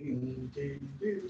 Ding, ding, ding.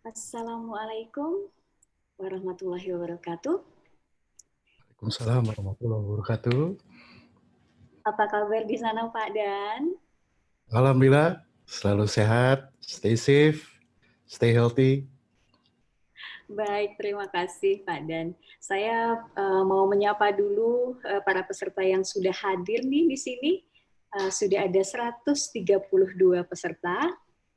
Assalamualaikum warahmatullahi wabarakatuh. Waalaikumsalam warahmatullahi wabarakatuh. Apa kabar di sana, Pak Dan? Alhamdulillah, selalu sehat, stay safe, stay healthy. Baik, terima kasih, Pak Dan. Saya mau menyapa dulu para peserta yang sudah hadir nih di sini. Sudah ada 132 peserta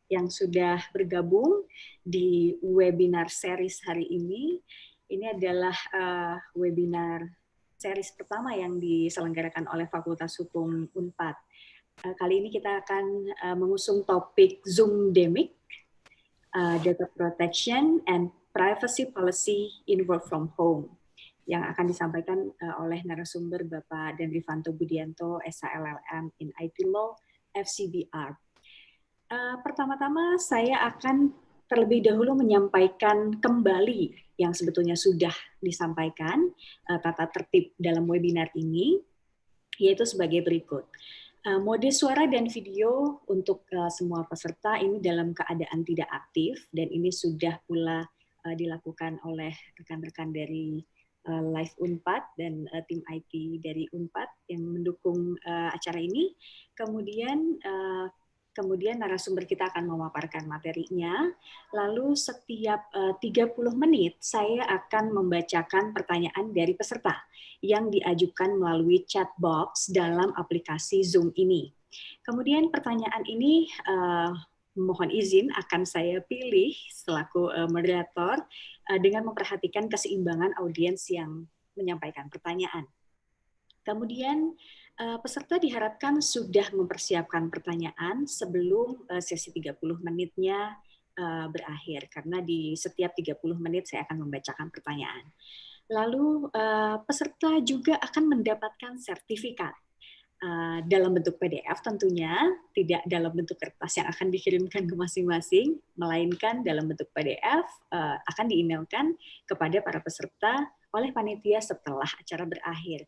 yang sudah bergabung di webinar series hari ini. Ini adalah webinar series pertama yang diselenggarakan oleh Fakultas Hukum Unpad. Kali ini kita akan mengusung topik Zoomdemic, Data Protection and Privacy Policy in Work from Home, yang akan disampaikan oleh narasumber Bapak Denrifanto Budianto, SHLLM in IT Law, FCBR. Pertama-tama saya akan terlebih dahulu menyampaikan kembali yang sebetulnya sudah disampaikan tata tertib dalam webinar ini, yaitu sebagai berikut. Mode suara dan video untuk semua peserta ini dalam keadaan tidak aktif, dan ini sudah pula dilakukan oleh rekan-rekan dari Live Unpad dan tim IT dari Unpad yang mendukung acara ini. Kemudian narasumber kita akan memaparkan materinya, lalu setiap 30 menit saya akan membacakan pertanyaan dari peserta yang diajukan melalui chat box dalam aplikasi Zoom ini. Kemudian pertanyaan ini mohon izin akan saya pilih selaku moderator dengan memperhatikan keseimbangan audiens yang menyampaikan pertanyaan. Kemudian peserta diharapkan sudah mempersiapkan pertanyaan sebelum sesi 30 menitnya berakhir, karena di setiap 30 menit saya akan membacakan pertanyaan. Lalu peserta juga akan mendapatkan sertifikat dalam bentuk PDF tentunya, tidak dalam bentuk kertas yang akan dikirimkan ke masing-masing, melainkan dalam bentuk PDF akan di-emailkan kepada para peserta oleh panitia setelah acara berakhir.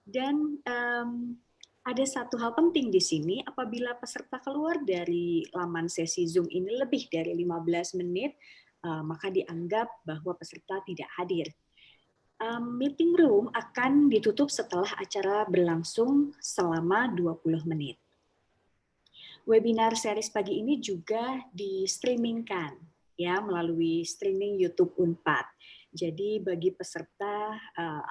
Dan ada satu hal penting di sini, apabila peserta keluar dari laman sesi Zoom ini lebih dari 15 menit, maka dianggap bahwa peserta tidak hadir. Meeting room akan ditutup setelah acara berlangsung selama 20 menit. Webinar series pagi ini juga di-streamingkan ya melalui streaming YouTube Unpad. Jadi bagi peserta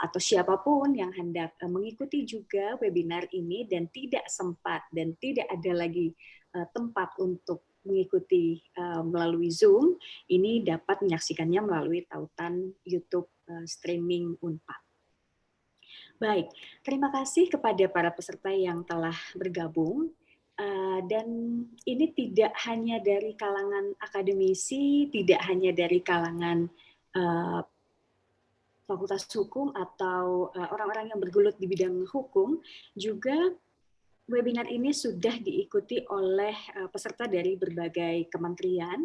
atau siapapun yang hendak mengikuti juga webinar ini dan tidak sempat dan tidak ada lagi tempat untuk mengikuti melalui Zoom, ini dapat menyaksikannya melalui tautan YouTube streaming Unpad. Baik, terima kasih kepada para peserta yang telah bergabung. Dan ini tidak hanya dari kalangan akademisi, tidak hanya dari kalangan fakultas hukum atau orang-orang yang bergelut di bidang hukum, juga webinar ini sudah diikuti oleh peserta dari berbagai kementerian,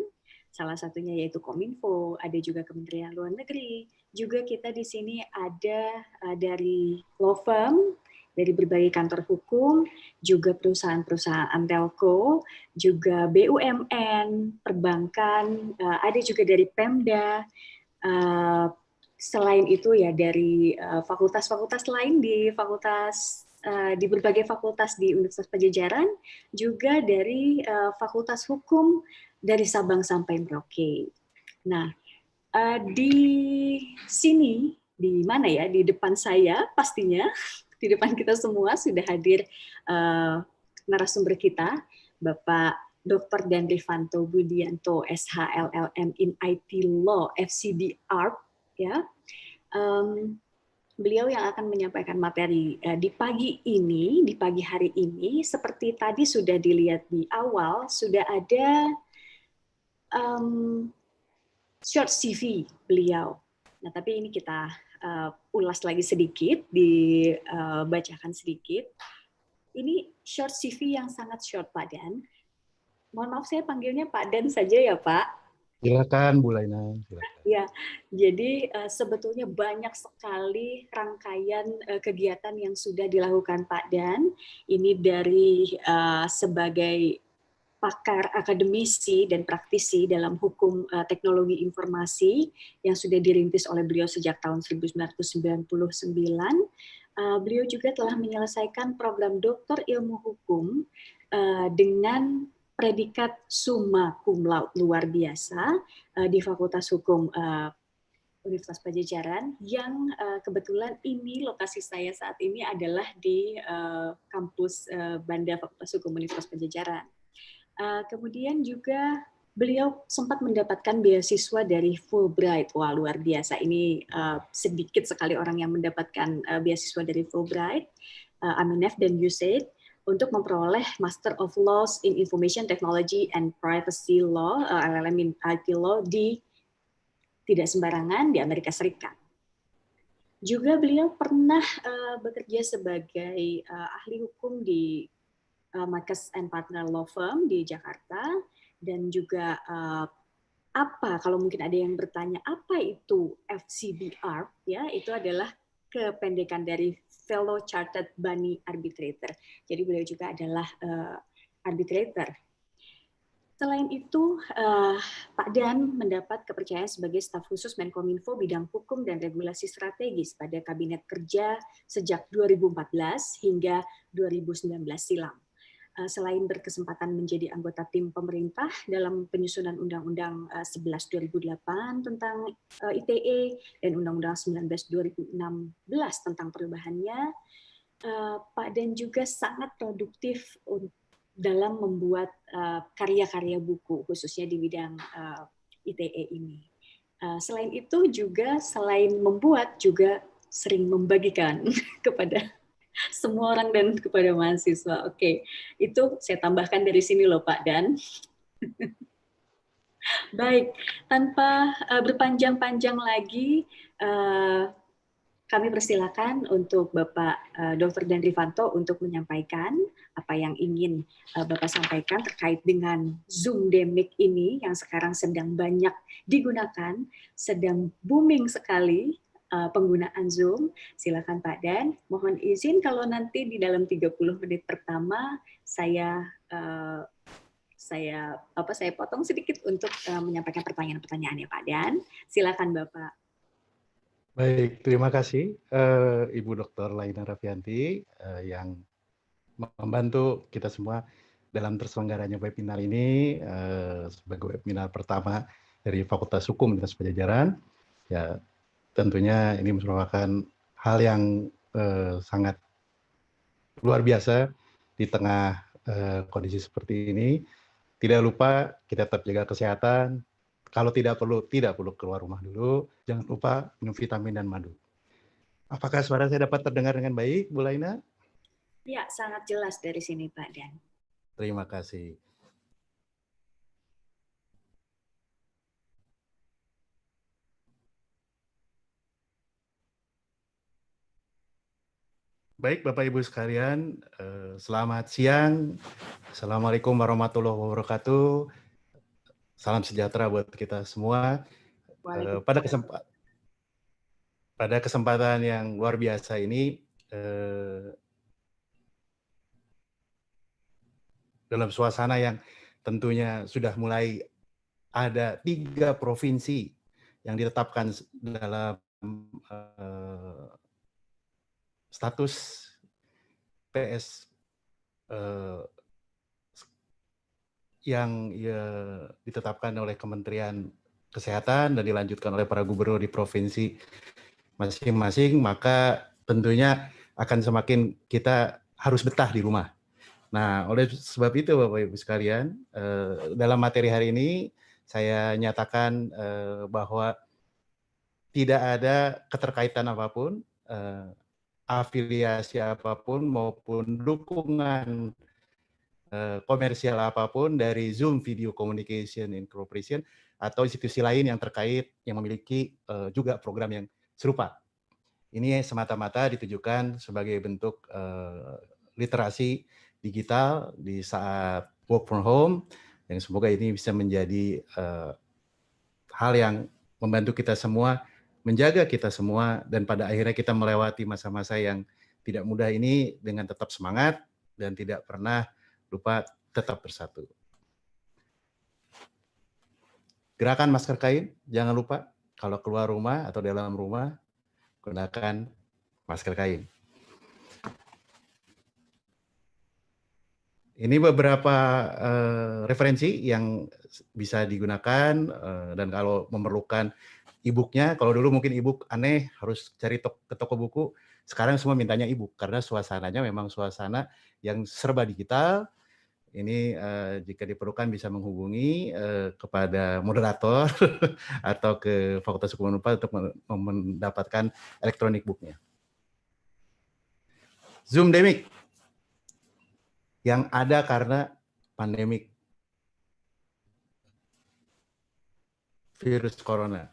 salah satunya yaitu Kominfo, ada juga Kementerian Luar Negeri, juga kita di sini ada dari law firm, dari berbagai kantor hukum, juga perusahaan-perusahaan telco, juga BUMN, perbankan, ada juga dari Pemda. Selain itu ya dari fakultas-fakultas lain di berbagai fakultas di Universitas Pajajaran, juga dari Fakultas Hukum dari Sabang sampai Merauke. Nah, di sini, di mana ya, di depan saya pastinya, di depan kita semua sudah hadir narasumber kita, Bapak Dr. Denrifanto Budianto, SHLLM in IT Law, FCBR, ya. Beliau yang akan menyampaikan materi di pagi ini, di pagi hari ini, seperti tadi sudah dilihat di awal, sudah ada short CV beliau. Nah, tapi ini kita ulas lagi sedikit, dibacakan sedikit. Ini short CV yang sangat short, Pak Dan. Mohon maaf, saya panggilnya Pak Dan saja ya, Pak. Silakan Bu Laina. Silakan. Ya, jadi sebetulnya banyak sekali rangkaian kegiatan yang sudah dilakukan Pak Dan. Ini dari sebagai pakar, akademisi, dan praktisi dalam hukum teknologi informasi yang sudah dirintis oleh beliau sejak tahun 1999. Beliau juga telah menyelesaikan program doktor ilmu hukum dengan predikat summa cum laude luar biasa di Fakultas Hukum Universitas Padjadjaran, yang kebetulan ini lokasi saya saat ini adalah di kampus Banda Fakultas Hukum Universitas Padjadjaran. Kemudian juga beliau sempat mendapatkan beasiswa dari Fulbright. Wah, luar biasa. Ini sedikit sekali orang yang mendapatkan beasiswa dari Fulbright, Aminef dan USAID, untuk memperoleh Master of Laws in Information Technology and Privacy Law, LLM in IT Law, di tidak sembarangan di Amerika Serikat. Juga beliau pernah bekerja sebagai ahli hukum di Marcus & Partner Law Firm di Jakarta, dan juga kalau mungkin ada yang bertanya apa itu FCBR, ya, itu adalah kependekan dari Fellow Chartered Bunny Arbitrator. Jadi beliau juga adalah arbitrator. Selain itu, Pak Dan mendapat kepercayaan sebagai staf khusus Menkominfo bidang hukum dan regulasi strategis pada Kabinet Kerja sejak 2014 hingga 2019 silam. Selain berkesempatan menjadi anggota tim pemerintah dalam penyusunan Undang-Undang 11 2008 tentang ITE dan Undang-Undang 19 2016 tentang perubahannya, Pak Dan juga sangat produktif dalam membuat karya-karya buku, khususnya di bidang ITE ini. Selain itu juga, selain membuat, juga sering membagikan kepada semua orang dan kepada mahasiswa. Oke, itu saya tambahkan dari sini loh Pak Dan. Baik, tanpa berpanjang-panjang lagi, kami persilakan untuk Bapak Dr. Dan Rifanto untuk menyampaikan apa yang ingin Bapak sampaikan terkait dengan Zoom Demic ini yang sekarang sedang banyak digunakan, sedang booming sekali penggunaan Zoom. Silakan Pak Dan. Mohon izin kalau nanti di dalam 30 menit pertama saya potong sedikit untuk menyampaikan pertanyaan-pertanyaannya Pak Dan. Silakan Bapak. Baik, terima kasih Ibu Dr. Laina Raffianti yang membantu kita semua dalam terselenggaranya webinar ini sebagai webinar pertama dari Fakultas Hukum Universitas Padjadjaran. Ya, tentunya ini merupakan hal yang sangat luar biasa di tengah kondisi seperti ini. Tidak lupa kita tetap jaga kesehatan. Kalau tidak perlu keluar rumah dulu. Jangan lupa minum vitamin dan madu. Apakah suara saya dapat terdengar dengan baik, Bu Laina? Ya, sangat jelas dari sini, Pak Dan. Terima kasih. Baik, Bapak Ibu sekalian, selamat siang. Assalamualaikum warahmatullahi wabarakatuh. Salam sejahtera buat kita semua. Pada kesempatan yang luar biasa ini, dalam suasana yang tentunya sudah mulai ada 3 provinsi yang ditetapkan dalam status PS yang ditetapkan oleh Kementerian Kesehatan dan dilanjutkan oleh para gubernur di provinsi masing-masing, maka tentunya akan semakin kita harus betah di rumah. Nah, oleh sebab itu Bapak Ibu sekalian, dalam materi hari ini saya nyatakan bahwa tidak ada keterkaitan apapun, afiliasi apapun maupun dukungan komersial apapun dari Zoom Video Communication Incorporation atau institusi lain yang terkait yang memiliki juga program yang serupa. Ini semata-mata ditujukan sebagai bentuk literasi digital di saat work from home, yang semoga ini bisa menjadi hal yang membantu kita semua, menjaga kita semua, dan pada akhirnya kita melewati masa-masa yang tidak mudah ini dengan tetap semangat dan tidak pernah lupa tetap bersatu. Gerakan masker kain, jangan lupa kalau keluar rumah atau dalam rumah, gunakan masker kain. Ini beberapa referensi yang bisa digunakan, dan kalau memerlukan e-book-nya, kalau dulu mungkin e-book aneh, harus cari ke toko buku, sekarang semua mintanya e-book, karena suasananya memang suasana yang serba digital. Ini jika diperlukan bisa menghubungi kepada moderator atau ke Fakultas Hukum Unpad untuk mendapatkan electronic book-nya. Zoomdemic yang ada karena pandemik virus corona.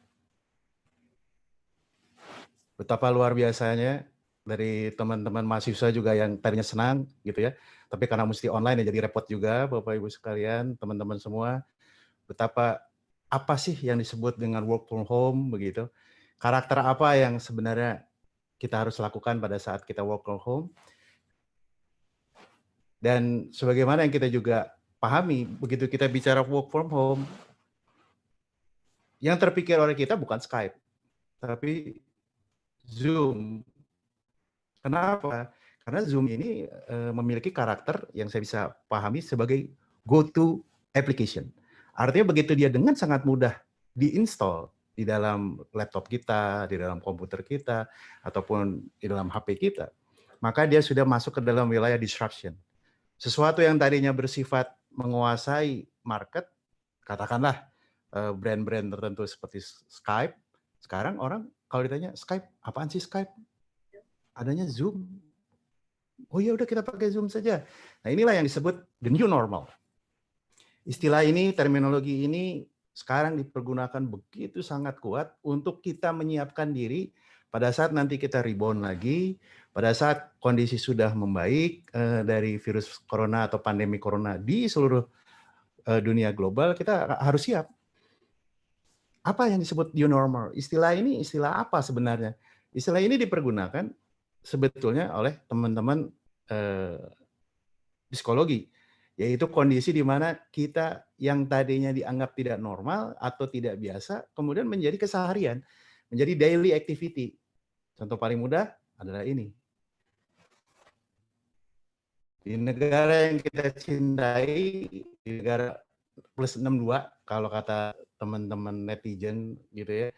Betapa luar biasanya dari teman-teman mahasiswa juga yang tadinya senang gitu ya, tapi karena mesti online ya jadi repot juga Bapak Ibu sekalian, teman-teman semua. Betapa apa sih yang disebut dengan work from home begitu? Karakter apa yang sebenarnya kita harus lakukan pada saat kita work from home? Dan sebagaimana yang kita juga pahami, begitu kita bicara work from home, yang terpikir oleh kita bukan Skype, tapi Zoom. Kenapa? Karena Zoom ini memiliki karakter yang saya bisa pahami sebagai go-to application. Artinya begitu dia dengan sangat mudah diinstal di dalam laptop kita, di dalam komputer kita, ataupun di dalam HP kita, maka dia sudah masuk ke dalam wilayah disruption. Sesuatu yang tadinya bersifat menguasai market, katakanlah brand-brand tertentu seperti Skype, sekarang orang kalau ditanya Skype, apaan sih Skype? Adanya Zoom. Oh ya udah kita pakai Zoom saja. Nah inilah yang disebut the new normal. Istilah ini, terminologi ini sekarang dipergunakan begitu sangat kuat untuk kita menyiapkan diri pada saat nanti kita rebound lagi, pada saat kondisi sudah membaik dari virus corona atau pandemi corona di seluruh dunia global, kita harus siap. Apa yang disebut new normal? Istilah ini istilah apa sebenarnya? Istilah ini dipergunakan sebetulnya oleh teman-teman psikologi, yaitu kondisi di mana kita yang tadinya dianggap tidak normal atau tidak biasa, kemudian menjadi keseharian, menjadi daily activity. Contoh paling mudah adalah ini. Di negara yang kita cintai, di negara plus 62, kalau kata teman-teman netizen gitu ya,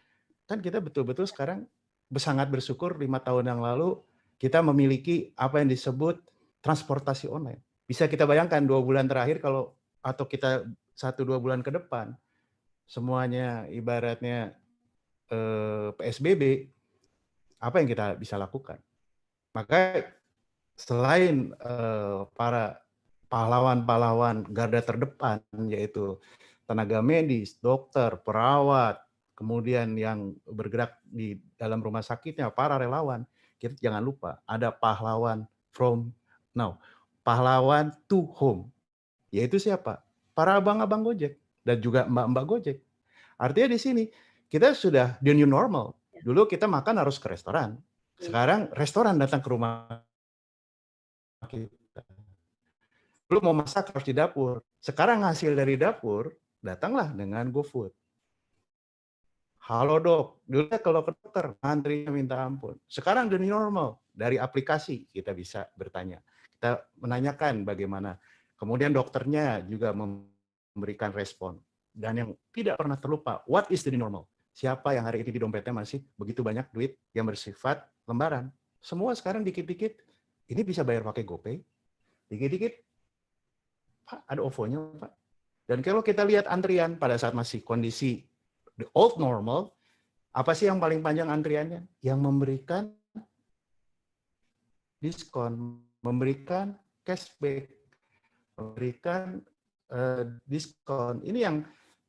kan kita betul-betul sekarang sangat bersyukur 5 tahun yang lalu kita memiliki apa yang disebut transportasi online. Bisa kita bayangkan 2 bulan terakhir kalau atau kita 1-2 bulan ke depan semuanya ibaratnya PSBB, apa yang kita bisa lakukan? Maka selain para pahlawan-pahlawan garda terdepan yaitu tenaga medis, dokter, perawat, kemudian yang bergerak di dalam rumah sakitnya, para relawan, kita jangan lupa ada pahlawan pahlawan to home, yaitu siapa? Para abang-abang Gojek dan juga mbak-mbak Gojek. Artinya di sini kita sudah the new normal. Dulu kita makan harus ke restoran, sekarang restoran datang ke rumah kita. Dulu mau masak harus di dapur, sekarang hasil dari dapur datanglah dengan GoFood. Halo dok, dulu kalau ke dokter antrinya minta ampun. Sekarang the new normal, dari aplikasi kita bisa bertanya. Kita menanyakan bagaimana. Kemudian dokternya juga memberikan respon. Dan yang tidak pernah terlupa, what is the new normal? Siapa yang hari ini di dompetnya masih begitu banyak duit yang bersifat lembaran? Semua sekarang dikit-dikit, ini bisa bayar pakai GoPay. Dikit-dikit, Pak, ada OVO-nya, Pak. Dan kalau kita lihat antrian pada saat masih kondisi the old normal, apa sih yang paling panjang antriannya? Yang memberikan diskon, memberikan cashback, memberikan diskon. Ini yang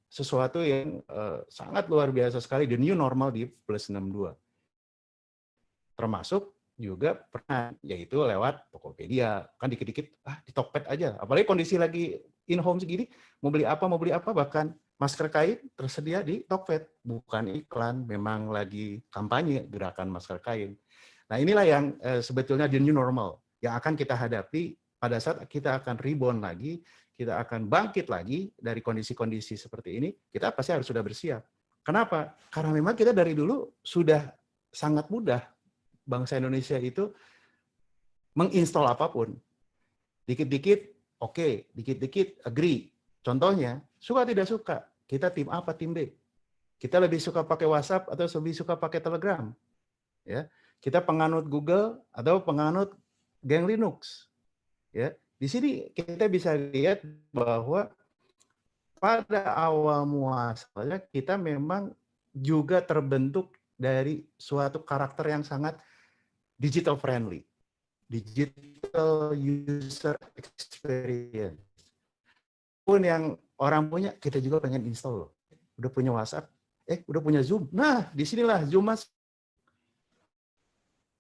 sesuatu yang sangat luar biasa sekali, the new normal di plus 62. Termasuk juga pernah, yaitu lewat Tokopedia. Kan dikit-dikit, di Tokped aja. Apalagi kondisi lagi in-home segini, mau beli apa, bahkan masker kain tersedia di Tokped. Bukan iklan, memang lagi kampanye gerakan masker kain. Nah inilah yang sebetulnya the new normal, yang akan kita hadapi pada saat kita akan rebound lagi, kita akan bangkit lagi dari kondisi-kondisi seperti ini, kita pasti harus sudah bersiap. Kenapa? Karena memang kita dari dulu sudah sangat mudah bangsa Indonesia itu menginstall apapun. Dikit-dikit oke, dikit-dikit agree. Contohnya, suka tidak suka, kita tim A apa tim B? Kita lebih suka pakai WhatsApp atau lebih suka pakai Telegram? Ya, kita penganut Google atau penganut geng Linux? Ya, di sini kita bisa lihat bahwa pada awal muasalnya kita memang juga terbentuk dari suatu karakter yang sangat digital friendly, digital user experience. Pun yang orang punya, kita juga pengen install loh. Udah punya WhatsApp, udah punya Zoom. Nah, disinilah Zoom mas.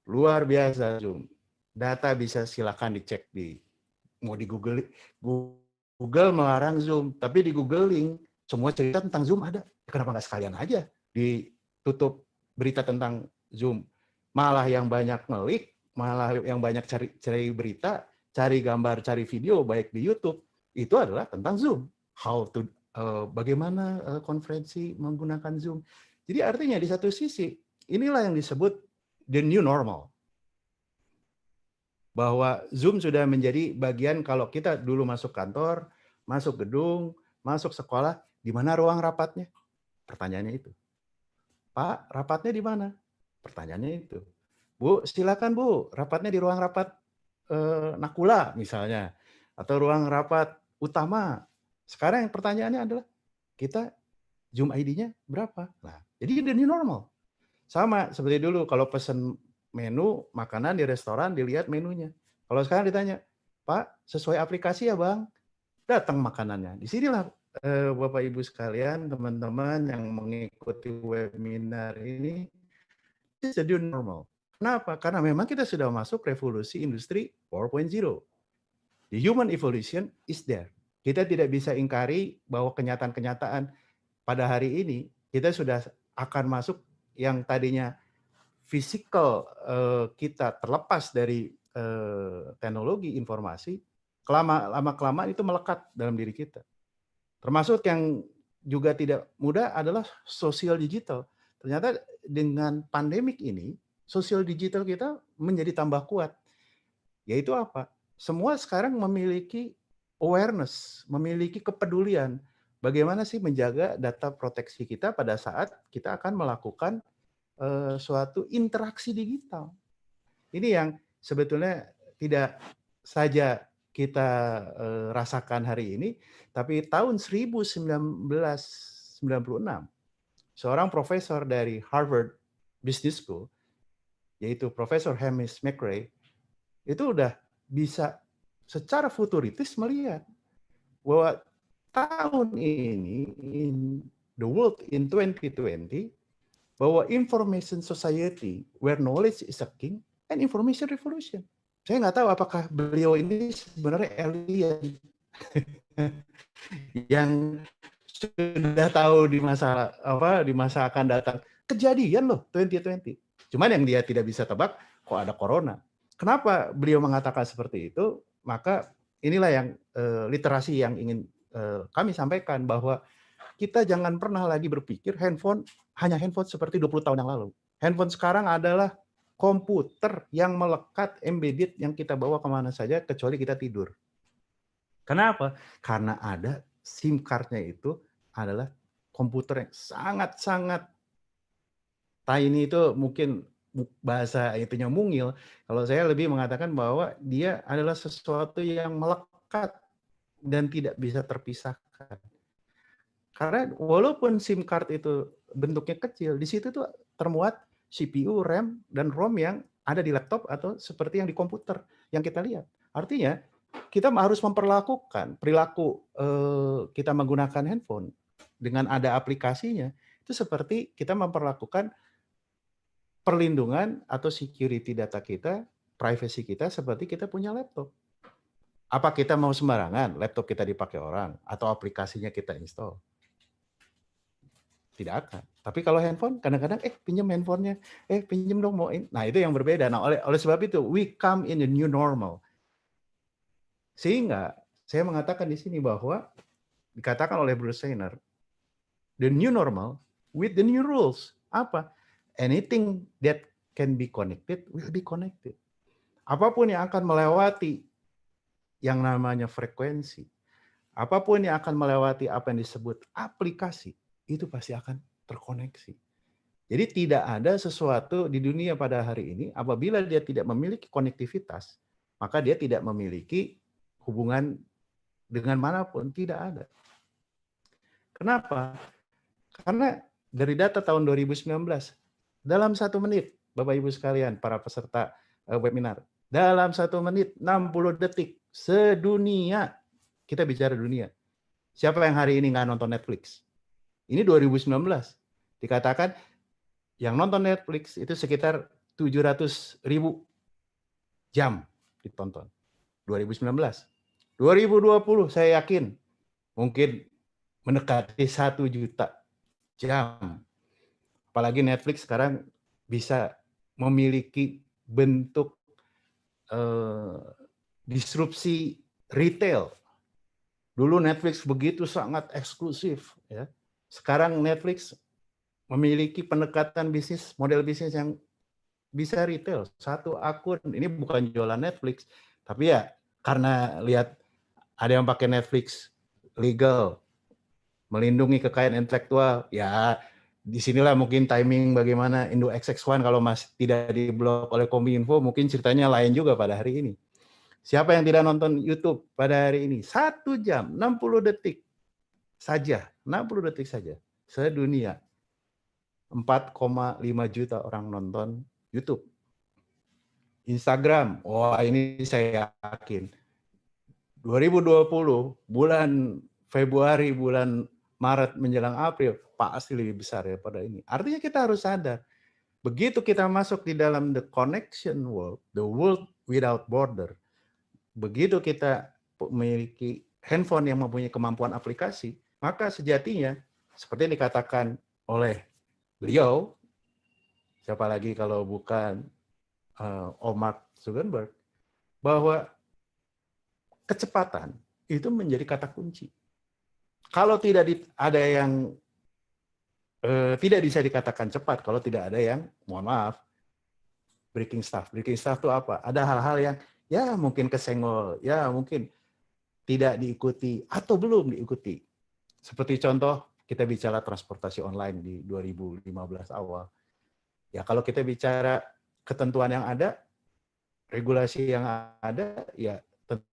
Luar biasa Zoom. Data bisa silakan dicek mau di Google melarang Zoom, tapi di Google link semua cerita tentang Zoom ada. Kenapa nggak sekalian aja ditutup berita tentang Zoom? Malah yang banyak ngelik, malah yang banyak cari berita, cari gambar, cari video baik di YouTube itu adalah tentang Zoom. Bagaimana konferensi menggunakan Zoom. Jadi artinya di satu sisi inilah yang disebut the new normal. Bahwa Zoom sudah menjadi bagian kalau kita dulu masuk kantor, masuk gedung, masuk sekolah, di mana ruang rapatnya? Pertanyaannya itu. Pak, rapatnya di mana? Pertanyaannya itu. Bu, silakan Bu, rapatnya di ruang rapat Nakula misalnya, atau ruang rapat utama. Sekarang yang pertanyaannya adalah, kita Zoom ID-nya berapa? Nah, jadi the new normal. Sama seperti dulu, kalau pesen menu makanan di restoran, dilihat menunya. Kalau sekarang ditanya, Pak, sesuai aplikasi ya Bang? Datang makanannya. Di sinilah Bapak Ibu sekalian, teman-teman yang mengikuti webinar ini, it's a new normal. Kenapa? Karena memang kita sudah masuk revolusi industri 4.0. The human evolution is there. Kita tidak bisa ingkari bahwa kenyataan-kenyataan pada hari ini, kita sudah akan masuk yang tadinya fisikal kita terlepas dari teknologi informasi, lama-kelamaan itu melekat dalam diri kita. Termasuk yang juga tidak mudah adalah sosial digital. Ternyata dengan pandemik ini, sosial digital kita menjadi tambah kuat. Yaitu apa? Semua sekarang memiliki awareness, memiliki kepedulian. Bagaimana sih menjaga data proteksi kita pada saat kita akan melakukan suatu interaksi digital. Ini yang sebetulnya tidak saja kita rasakan hari ini, tapi tahun 1996, seorang profesor dari Harvard Business School, yaitu Profesor Hamish McRae, itu udah bisa secara futuritis melihat bahwa tahun ini, in the world in 2020, bahwa information society where knowledge is a king and information revolution. Saya nggak tahu apakah beliau ini sebenarnya alien yang sudah tahu di masa akan datang. Kejadian loh 2020. Cuman yang dia tidak bisa tebak kok ada corona. Kenapa beliau mengatakan seperti itu? Maka inilah yang literasi yang ingin kami sampaikan, bahwa kita jangan pernah lagi berpikir hanya handphone seperti 20 tahun yang lalu. Handphone sekarang adalah komputer yang melekat, embedded, yang kita bawa kemana saja kecuali kita tidur. Kenapa? Karena ada SIM card-nya itu adalah komputer yang sangat-sangat tiny, itu mungkin bahasa itunya mungil. Kalau saya lebih mengatakan bahwa dia adalah sesuatu yang melekat dan tidak bisa terpisahkan. Karena walaupun SIM card itu bentuknya kecil, di situ tuh termuat CPU, RAM, dan ROM yang ada di laptop atau seperti yang di komputer yang kita lihat. Artinya kita harus memperlakukan perilaku kita menggunakan handphone dengan ada aplikasinya itu seperti kita memperlakukan perlindungan atau security data kita, privacy kita seperti kita punya laptop. Apa kita mau sembarangan laptop kita dipakai orang atau aplikasinya kita install? Tidak akan. Tapi kalau handphone, kadang-kadang pinjam handphonenya, pinjam dong mau. Nah itu yang berbeda. Nah oleh sebab itu, we come in the new normal. Sehingga saya mengatakan di sini bahwa dikatakan oleh Bruce Sainer, the new normal with the new rules. Apa? Anything that can be connected will be connected. Apapun yang akan melewati yang namanya frekuensi, apapun yang akan melewati apa yang disebut aplikasi, itu pasti akan terkoneksi. Jadi tidak ada sesuatu di dunia pada hari ini apabila dia tidak memiliki konektivitas, maka dia tidak memiliki hubungan dengan manapun, tidak ada. Kenapa? Karena dari data tahun 2019, dalam 1 menit, Bapak Ibu sekalian, para peserta webinar, dalam 1 menit 60 detik sedunia, kita bicara dunia. Siapa yang hari ini nggak nonton Netflix? Ini 2019. Dikatakan yang nonton Netflix itu sekitar 700.000 jam ditonton. 2019. 2020 saya yakin mungkin mendekati 1 juta jam. Apalagi Netflix sekarang bisa memiliki bentuk disrupsi retail. Dulu Netflix begitu sangat eksklusif, ya. Sekarang Netflix memiliki pendekatan bisnis, model bisnis yang bisa retail. Satu akun, ini bukan jualan Netflix, tapi ya karena lihat ada yang pakai Netflix legal, melindungi kekayaan intelektual, ya disinilah mungkin timing bagaimana Indo XX1 kalau masih tidak diblok oleh Kominfo, mungkin ceritanya lain juga pada hari ini. Siapa yang tidak nonton YouTube pada hari ini? 1 jam, 60 detik saja, 60 detik saja, sedunia. 4,5 juta orang nonton YouTube. Instagram, wah ini saya yakin. 2020, bulan Februari, bulan Maret menjelang April, pasti lebih besar daripada ini. Artinya kita harus sadar, begitu kita masuk di dalam the connection world, the world without border, begitu kita memiliki handphone yang mempunyai kemampuan aplikasi, maka sejatinya, seperti yang dikatakan oleh beliau, siapa lagi kalau bukan Mark Zuckerberg, bahwa kecepatan itu menjadi kata kunci. Kalau tidak ada yang tidak bisa dikatakan cepat, kalau tidak ada yang, mohon maaf, breaking stuff. Breaking stuff itu apa? Ada hal-hal yang ya mungkin kesenggol, ya mungkin tidak diikuti atau belum diikuti. Seperti contoh, kita bicara transportasi online di 2015 awal. Ya kalau kita bicara ketentuan yang ada, regulasi yang ada, ya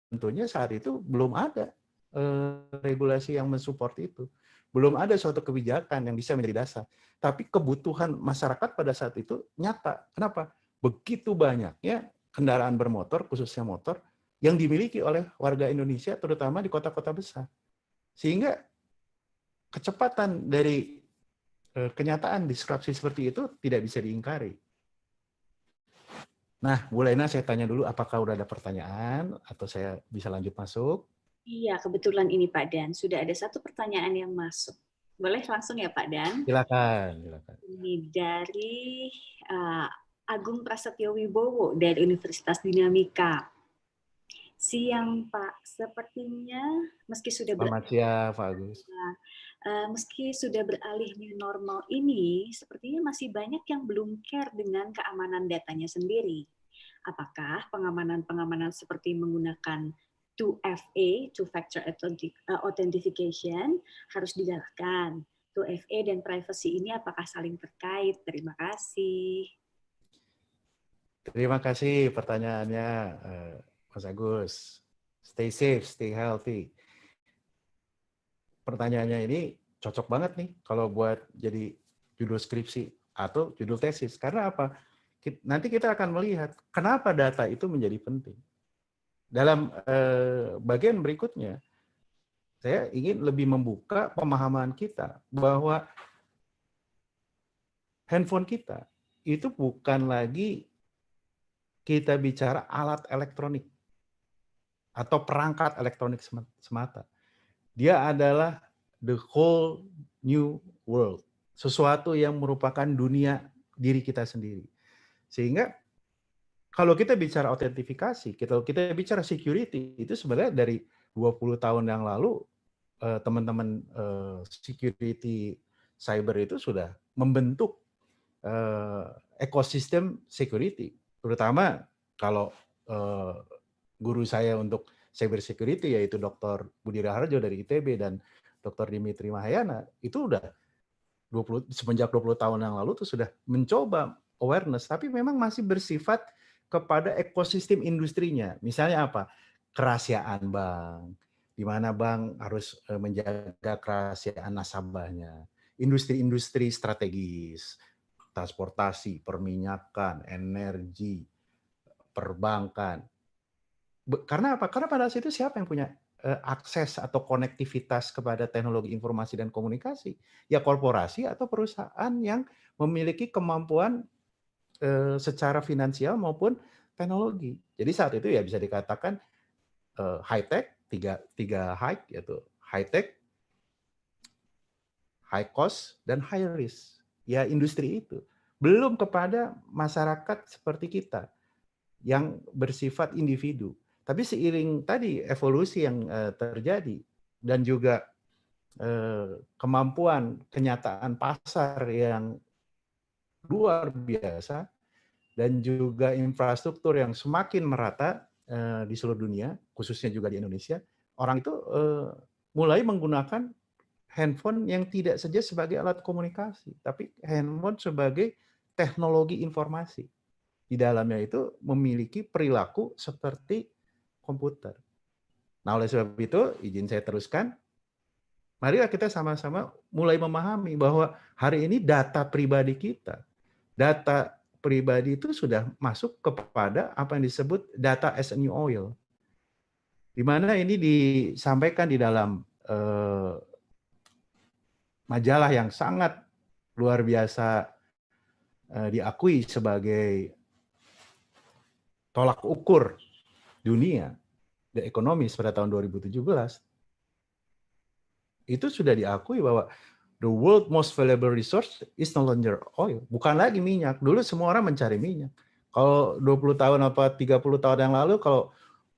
tentunya saat itu belum ada regulasi yang mensupport itu. Belum ada suatu kebijakan yang bisa menjadi dasar. Tapi kebutuhan masyarakat pada saat itu nyata. Kenapa? Begitu banyaknya kendaraan bermotor, khususnya motor, yang dimiliki oleh warga Indonesia, terutama di kota-kota besar. Sehingga kecepatan dari kenyataan disrupsi seperti itu tidak bisa diingkari. Nah, Bu Lena, saya tanya dulu apakah udah ada pertanyaan atau saya bisa lanjut masuk? Iya, kebetulan ini Pak Dan. Sudah ada 1 pertanyaan yang masuk. Boleh langsung ya Pak Dan? Silakan, silakan. Ini dari Agung Prasetyo Wibowo dari Universitas Dinamika. Siang Pak, sepertinya meski sudah Selamat siang, Pak Agus. Meski sudah beralih new normal ini, sepertinya masih banyak yang belum care dengan keamanan datanya sendiri. Apakah pengamanan seperti menggunakan 2FA, Two Factor Authentication, harus digalakkan? 2FA dan privacy ini apakah saling terkait? Terima kasih. Terima kasih pertanyaannya, Mas Agus. Stay safe, stay healthy. Pertanyaannya ini cocok banget nih kalau buat jadi judul skripsi atau judul tesis. Karena apa? Nanti kita akan melihat kenapa data itu menjadi penting. Dalam bagian berikutnya, saya ingin lebih membuka pemahaman kita bahwa handphone kita itu bukan lagi kita bicara alat elektronik atau perangkat elektronik semata. Dia adalah the whole new world. Sesuatu yang merupakan dunia diri kita sendiri. Sehingga kalau kita bicara autentifikasi, kalau kita bicara security, itu sebenarnya dari 20 tahun yang lalu teman-teman security cyber itu sudah membentuk ekosistem security, terutama kalau guru saya untuk cyber security yaitu Dr. Budi Raharjo dari ITB dan Dr. Dimitri Mahayana itu udah semenjak 20 tahun yang lalu tuh sudah mencoba awareness, tapi memang masih bersifat kepada ekosistem industrinya. Misalnya apa? Kerahasiaan bank, di mana bank harus menjaga kerahasiaan nasabahnya. Industri-industri strategis, transportasi, perminyakan, energi, perbankan. Karena apa? Karena pada saat itu siapa yang punya akses atau konektivitas kepada teknologi informasi dan komunikasi? Ya korporasi atau perusahaan yang memiliki kemampuan secara finansial maupun teknologi. Jadi saat itu ya bisa dikatakan high tech, tiga high, yaitu high tech, high cost, dan high risk. Ya industri itu. Belum kepada masyarakat seperti kita yang bersifat individu. Tapi seiring tadi evolusi yang terjadi dan juga kemampuan kenyataan pasar yang luar biasa dan juga infrastruktur yang semakin merata di seluruh dunia, khususnya juga di Indonesia, orang itu mulai menggunakan handphone yang tidak saja sebagai alat komunikasi, tapi handphone sebagai teknologi informasi. Di dalamnya itu memiliki perilaku seperti komputer. Nah, oleh sebab itu, izin saya teruskan, marilah kita sama-sama mulai memahami bahwa hari ini data pribadi kita, data pribadi itu sudah masuk kepada apa yang disebut data as a new oil. Di mana ini disampaikan di dalam majalah yang sangat luar biasa diakui sebagai tolak ukur dunia The Economist pada tahun 2017, itu sudah diakui bahwa the world most valuable resource is no longer oil. Bukan lagi minyak. Dulu semua orang mencari minyak. Kalau 20 tahun apa 30 tahun yang lalu, kalau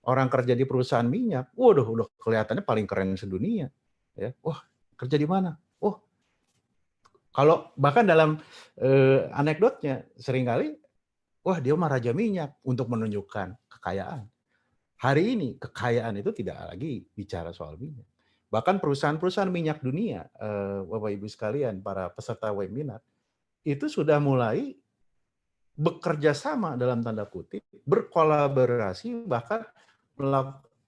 orang kerja di perusahaan minyak, waduh, udah kelihatannya paling keren sedunia. Ya, wah, kerja di mana? Oh, kalau bahkan dalam anekdotnya seringkali, wah dia mah raja minyak untuk menunjukkan kekayaan. Hari ini kekayaan itu tidak lagi bicara soal minyak. Bahkan perusahaan-perusahaan minyak dunia, Bapak Ibu sekalian, para peserta webinar, itu sudah mulai bekerja sama dalam tanda kutip, berkolaborasi, bahkan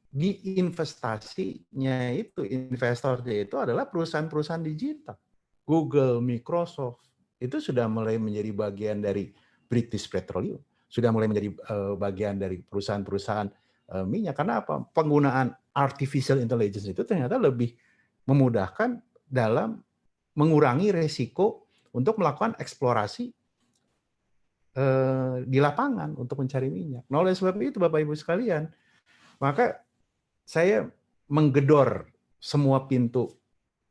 di investasinya itu, investornya itu adalah perusahaan-perusahaan digital. Google, Microsoft, itu sudah mulai menjadi bagian dari British Petroleum, sudah mulai menjadi bagian dari perusahaan-perusahaan minyak. Karena apa? Penggunaan artificial intelligence itu ternyata lebih memudahkan dalam mengurangi resiko untuk melakukan eksplorasi di lapangan untuk mencari minyak. Nah, oleh sebab itu Bapak Ibu sekalian, maka saya menggedor semua pintu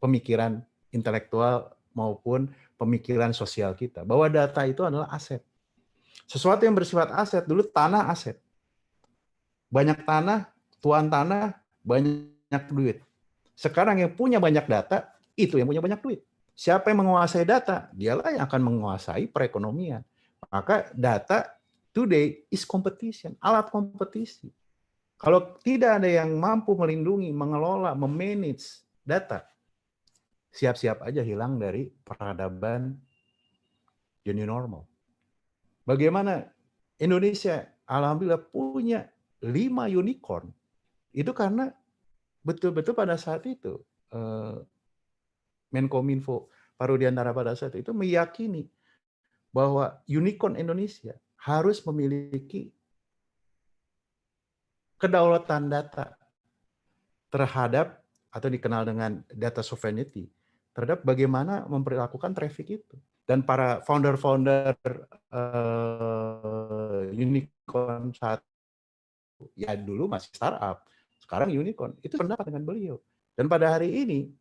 pemikiran intelektual maupun pemikiran sosial kita bahwa data itu adalah aset. Sesuatu yang bersifat aset, dulu tanah aset. Banyak tanah, tuan tanah, banyak duit. Sekarang yang punya banyak data, itu yang punya banyak duit. Siapa yang menguasai data, dialah yang akan menguasai perekonomian. Maka data today is competition, alat kompetisi. Kalau tidak ada yang mampu melindungi, mengelola, memanage data, siap-siap aja hilang dari peradaban the new normal. Bagaimana Indonesia alhamdulillah punya 5 unicorn. Itu karena betul-betul pada saat itu Menkominfo Pak Rudiantara pada saat itu meyakini bahwa unicorn Indonesia harus memiliki kedaulatan data terhadap atau dikenal dengan data sovereignty terhadap bagaimana memperlakukan traffic itu. Dan para founder-founder unicorn saat ya dulu masih startup, sekarang unicorn, itu pendapat dengan beliau. Dan pada hari ini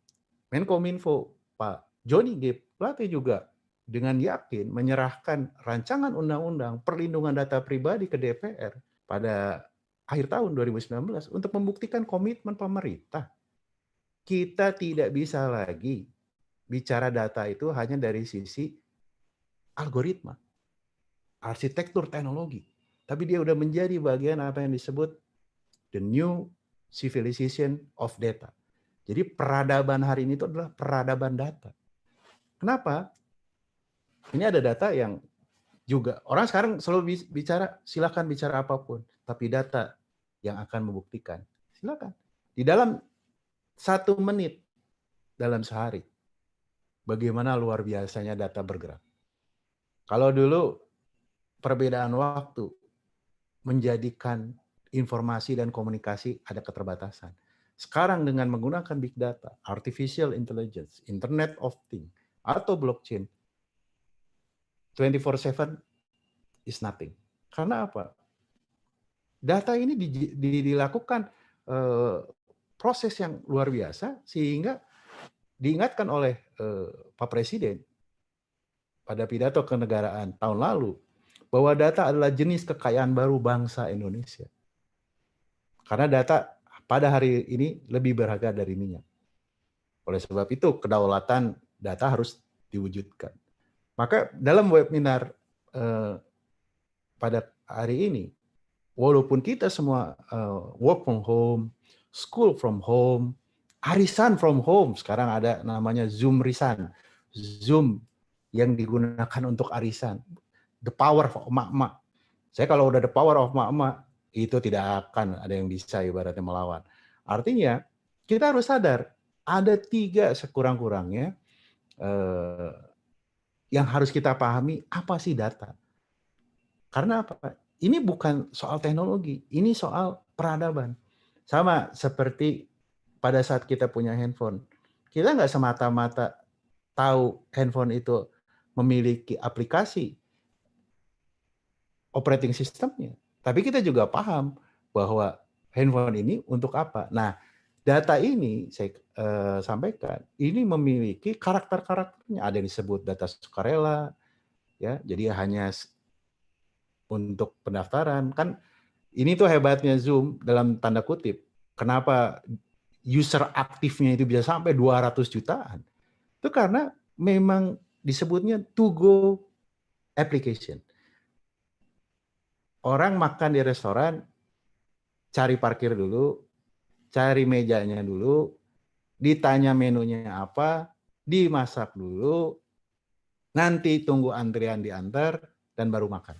Menkominfo Pak Johnny G. Plate juga dengan yakin menyerahkan rancangan undang-undang perlindungan data pribadi ke DPR pada akhir tahun 2019 untuk membuktikan komitmen pemerintah. Kita tidak bisa lagi bicara data itu hanya dari sisi algoritma, arsitektur teknologi. Tapi dia udah menjadi bagian apa yang disebut the new civilization of data. Jadi peradaban hari ini itu adalah peradaban data. Kenapa? Ini ada data yang juga orang sekarang selalu bicara silakan bicara apapun, tapi data yang akan membuktikan. Silakan. Di dalam 1 menit dalam sehari, bagaimana luar biasanya data bergerak. Kalau dulu perbedaan waktu menjadikan informasi dan komunikasi ada keterbatasan. Sekarang dengan menggunakan big data, artificial intelligence, Internet of Things, atau blockchain, 24/7 is nothing. Karena apa? Data ini dilakukan proses yang luar biasa sehingga diingatkan oleh Pak Presiden pada pidato kenegaraan tahun lalu bahwa data adalah jenis kekayaan baru bangsa Indonesia. Karena data pada hari ini lebih berharga dari minyak. Oleh sebab itu, kedaulatan data harus diwujudkan. Maka dalam webinar pada hari ini, walaupun kita semua work from home, school from home, arisan from home, sekarang ada namanya Zoom Risan, Zoom yang digunakan untuk arisan. The power of emak-emak. Saya kalau udah the power of emak-emak, itu tidak akan ada yang bisa ibaratnya melawan. Artinya, kita harus sadar, ada 3 sekurang-kurangnya yang harus kita pahami apa sih data. Karena apa? Ini bukan soal teknologi, ini soal peradaban. Sama seperti pada saat kita punya handphone. Kita nggak semata-mata tahu handphone itu memiliki aplikasi operating systemnya. Tapi kita juga paham bahwa handphone ini untuk apa. Nah, data ini saya sampaikan, ini memiliki karakter-karakternya. Ada yang disebut data sukarela, ya. Jadi hanya untuk pendaftaran. Kan ini tuh hebatnya Zoom dalam tanda kutip. Kenapa user aktifnya itu bisa sampai 200 jutaan? Itu karena memang disebutnya to go application. Orang makan di restoran, cari parkir dulu, cari mejanya dulu, ditanya menunya apa, dimasak dulu, nanti tunggu antrian diantar, dan baru makan.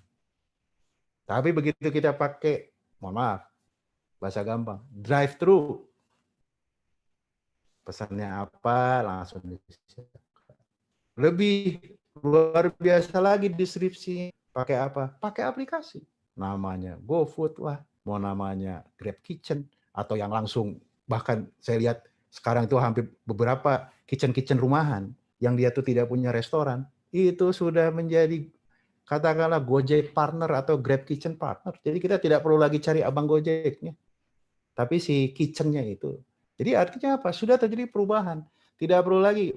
Tapi begitu kita pakai, mohon maaf, bahasa gampang, drive-thru, pesannya apa, langsung disiapkan. Lebih luar biasa lagi deskripsi, pakai apa? Pakai aplikasi. Namanya GoFood lah, mau namanya Grab Kitchen, atau yang langsung, bahkan saya lihat sekarang itu hampir beberapa kitchen rumahan yang dia tuh tidak punya restoran, itu sudah menjadi katakanlah Gojek partner atau Grab Kitchen partner. Jadi kita tidak perlu lagi cari abang Gojeknya, tapi si kitchennya itu. Jadi artinya apa? Sudah terjadi perubahan. Tidak perlu lagi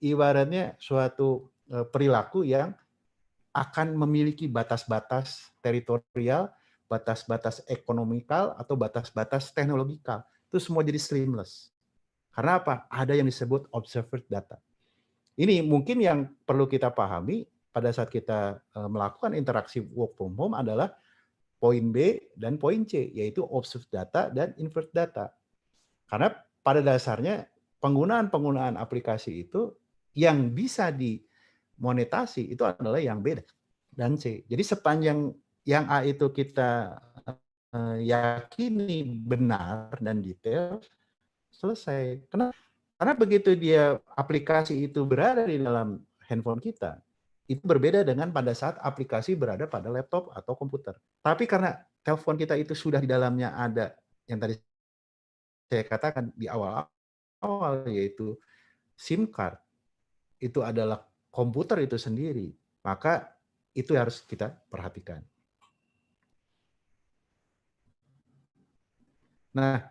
ibaratnya suatu perilaku yang akan memiliki batas-batas teritorial, batas-batas ekonomikal, atau batas-batas teknologikal. Itu semua jadi seamless. Karena apa? Ada yang disebut observed data. Ini mungkin yang perlu kita pahami pada saat kita melakukan interaksi work from home adalah poin B dan poin C, yaitu observed data dan inferred data. Karena pada dasarnya penggunaan aplikasi itu yang bisa dimonetasi itu adalah yang B dan C. Jadi sepanjang yang A itu kita yakini benar dan detail, selesai. Karena begitu dia aplikasi itu berada di dalam handphone kita, itu berbeda dengan pada saat aplikasi berada pada laptop atau komputer. Tapi karena telepon kita itu sudah di dalamnya ada yang tadi saya katakan di awal-awal, yaitu SIM card, itu adalah komputer itu sendiri, maka itu harus kita perhatikan. Nah,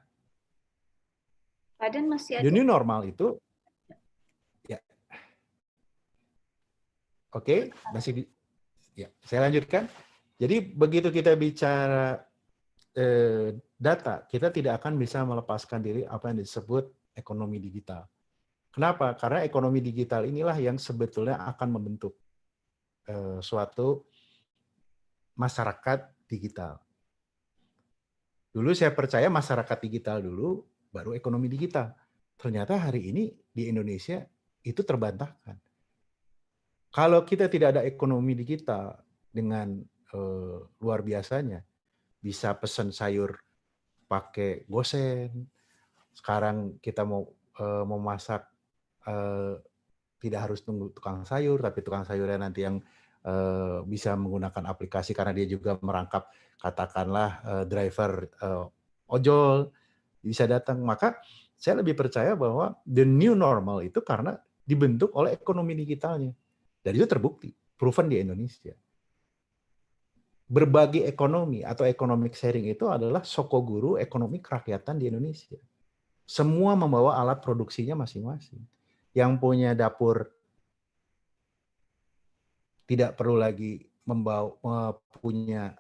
Padan masih the ada. new normal itu, ya, oke, masih, ya, saya lanjutkan. Jadi begitu kita bicara data, kita tidak akan bisa melepaskan diri apa yang disebut ekonomi digital. Kenapa? Karena ekonomi digital inilah yang sebetulnya akan membentuk suatu masyarakat digital. Dulu saya percaya masyarakat digital dulu, baru ekonomi digital. Ternyata hari ini di Indonesia itu terbantahkan. Kalau kita tidak ada ekonomi digital dengan luar biasanya, bisa pesan sayur pakai GoSend. Sekarang kita mau masak tidak harus tunggu tukang sayur, tapi tukang sayurnya nanti yang bisa menggunakan aplikasi karena dia juga merangkap katakanlah driver ojol bisa datang. Maka saya lebih percaya bahwa the new normal itu karena dibentuk oleh ekonomi digitalnya. Dan itu terbukti, proven di Indonesia. Berbagi ekonomi atau economic sharing itu adalah sokoguru ekonomi kerakyatan di Indonesia. Semua membawa alat produksinya masing-masing. Yang punya dapur tidak perlu lagi punya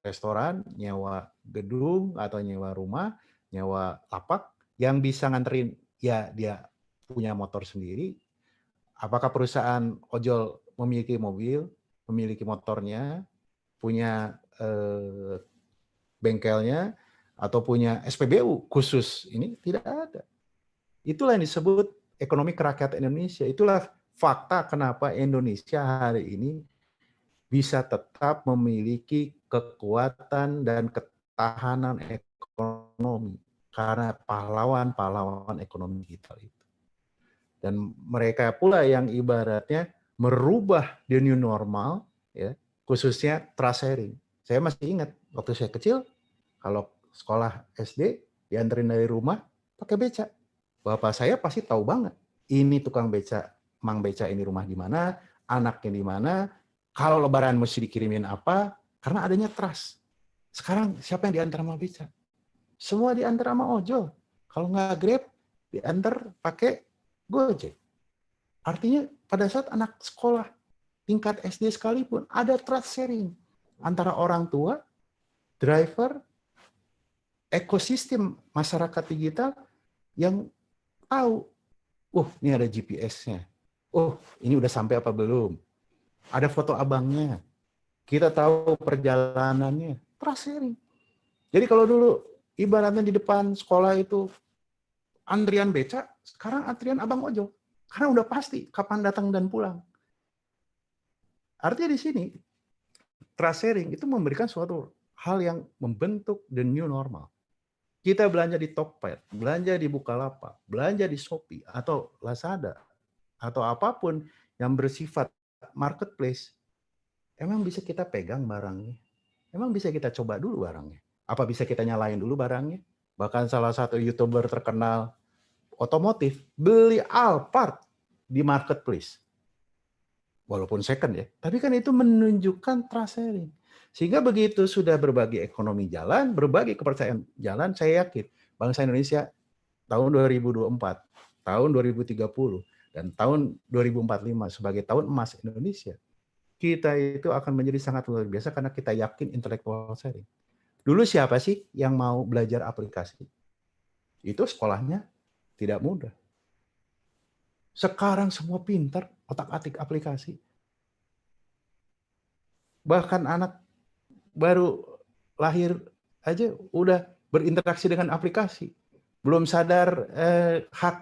restoran, nyewa gedung atau nyewa rumah, nyewa lapak. Yang bisa nganterin, ya dia punya motor sendiri. Apakah perusahaan ojol memiliki mobil, memiliki motornya, punya bengkelnya, atau punya SPBU khusus? Ini tidak ada. Itulah yang disebut ekonomi kerakyatan Indonesia. Itulah fakta kenapa Indonesia hari ini bisa tetap memiliki kekuatan dan ketahanan ekonomi karena pahlawan-pahlawan ekonomi kita itu. Dan mereka pula yang ibaratnya merubah the new normal, ya, khususnya trust sharing. Saya masih ingat waktu saya kecil, kalau sekolah SD dianterin dari rumah pakai beca. Bapak saya pasti tahu banget, ini tukang beca, mang beca ini rumah di mana, anaknya di mana, kalau lebaran mesti dikirimin apa, karena adanya trust. Sekarang siapa yang diantar sama beca? Semua diantar sama ojol. Kalau nggak Grab, diantar pakai Gojek. Artinya pada saat anak sekolah tingkat SD sekalipun ada trust sharing antara orang tua, driver, ekosistem masyarakat digital yang tahu, ini ada GPS-nya. Ini udah sampai apa belum? Ada foto abangnya. Kita tahu perjalanannya. Trust sharing. Jadi kalau dulu ibaratnya di depan sekolah itu antrian beca, sekarang antrian abang ojol. Karena udah pasti kapan datang dan pulang. Artinya di sini trust sharing itu memberikan suatu hal yang membentuk the new normal. Kita belanja di Tokped, belanja di Bukalapak, belanja di Shopee atau Lazada atau apapun yang bersifat marketplace, emang bisa kita pegang barangnya? Emang bisa kita coba dulu barangnya? Apa bisa kita nyalain dulu barangnya? Bahkan salah satu YouTuber terkenal otomotif beli Alphard di marketplace. Walaupun second ya, tapi kan itu menunjukkan trust sharing. Sehingga begitu sudah berbagi ekonomi jalan, berbagi kepercayaan jalan, saya yakin bangsa Indonesia tahun 2024, tahun 2030, dan tahun 2045 sebagai tahun emas Indonesia, kita itu akan menjadi sangat luar biasa karena kita yakin intellectual sharing. Dulu siapa sih yang mau belajar aplikasi? Itu sekolahnya tidak mudah. Sekarang semua pintar otak-atik aplikasi. Bahkan anak baru lahir aja udah berinteraksi dengan aplikasi. Belum sadar hak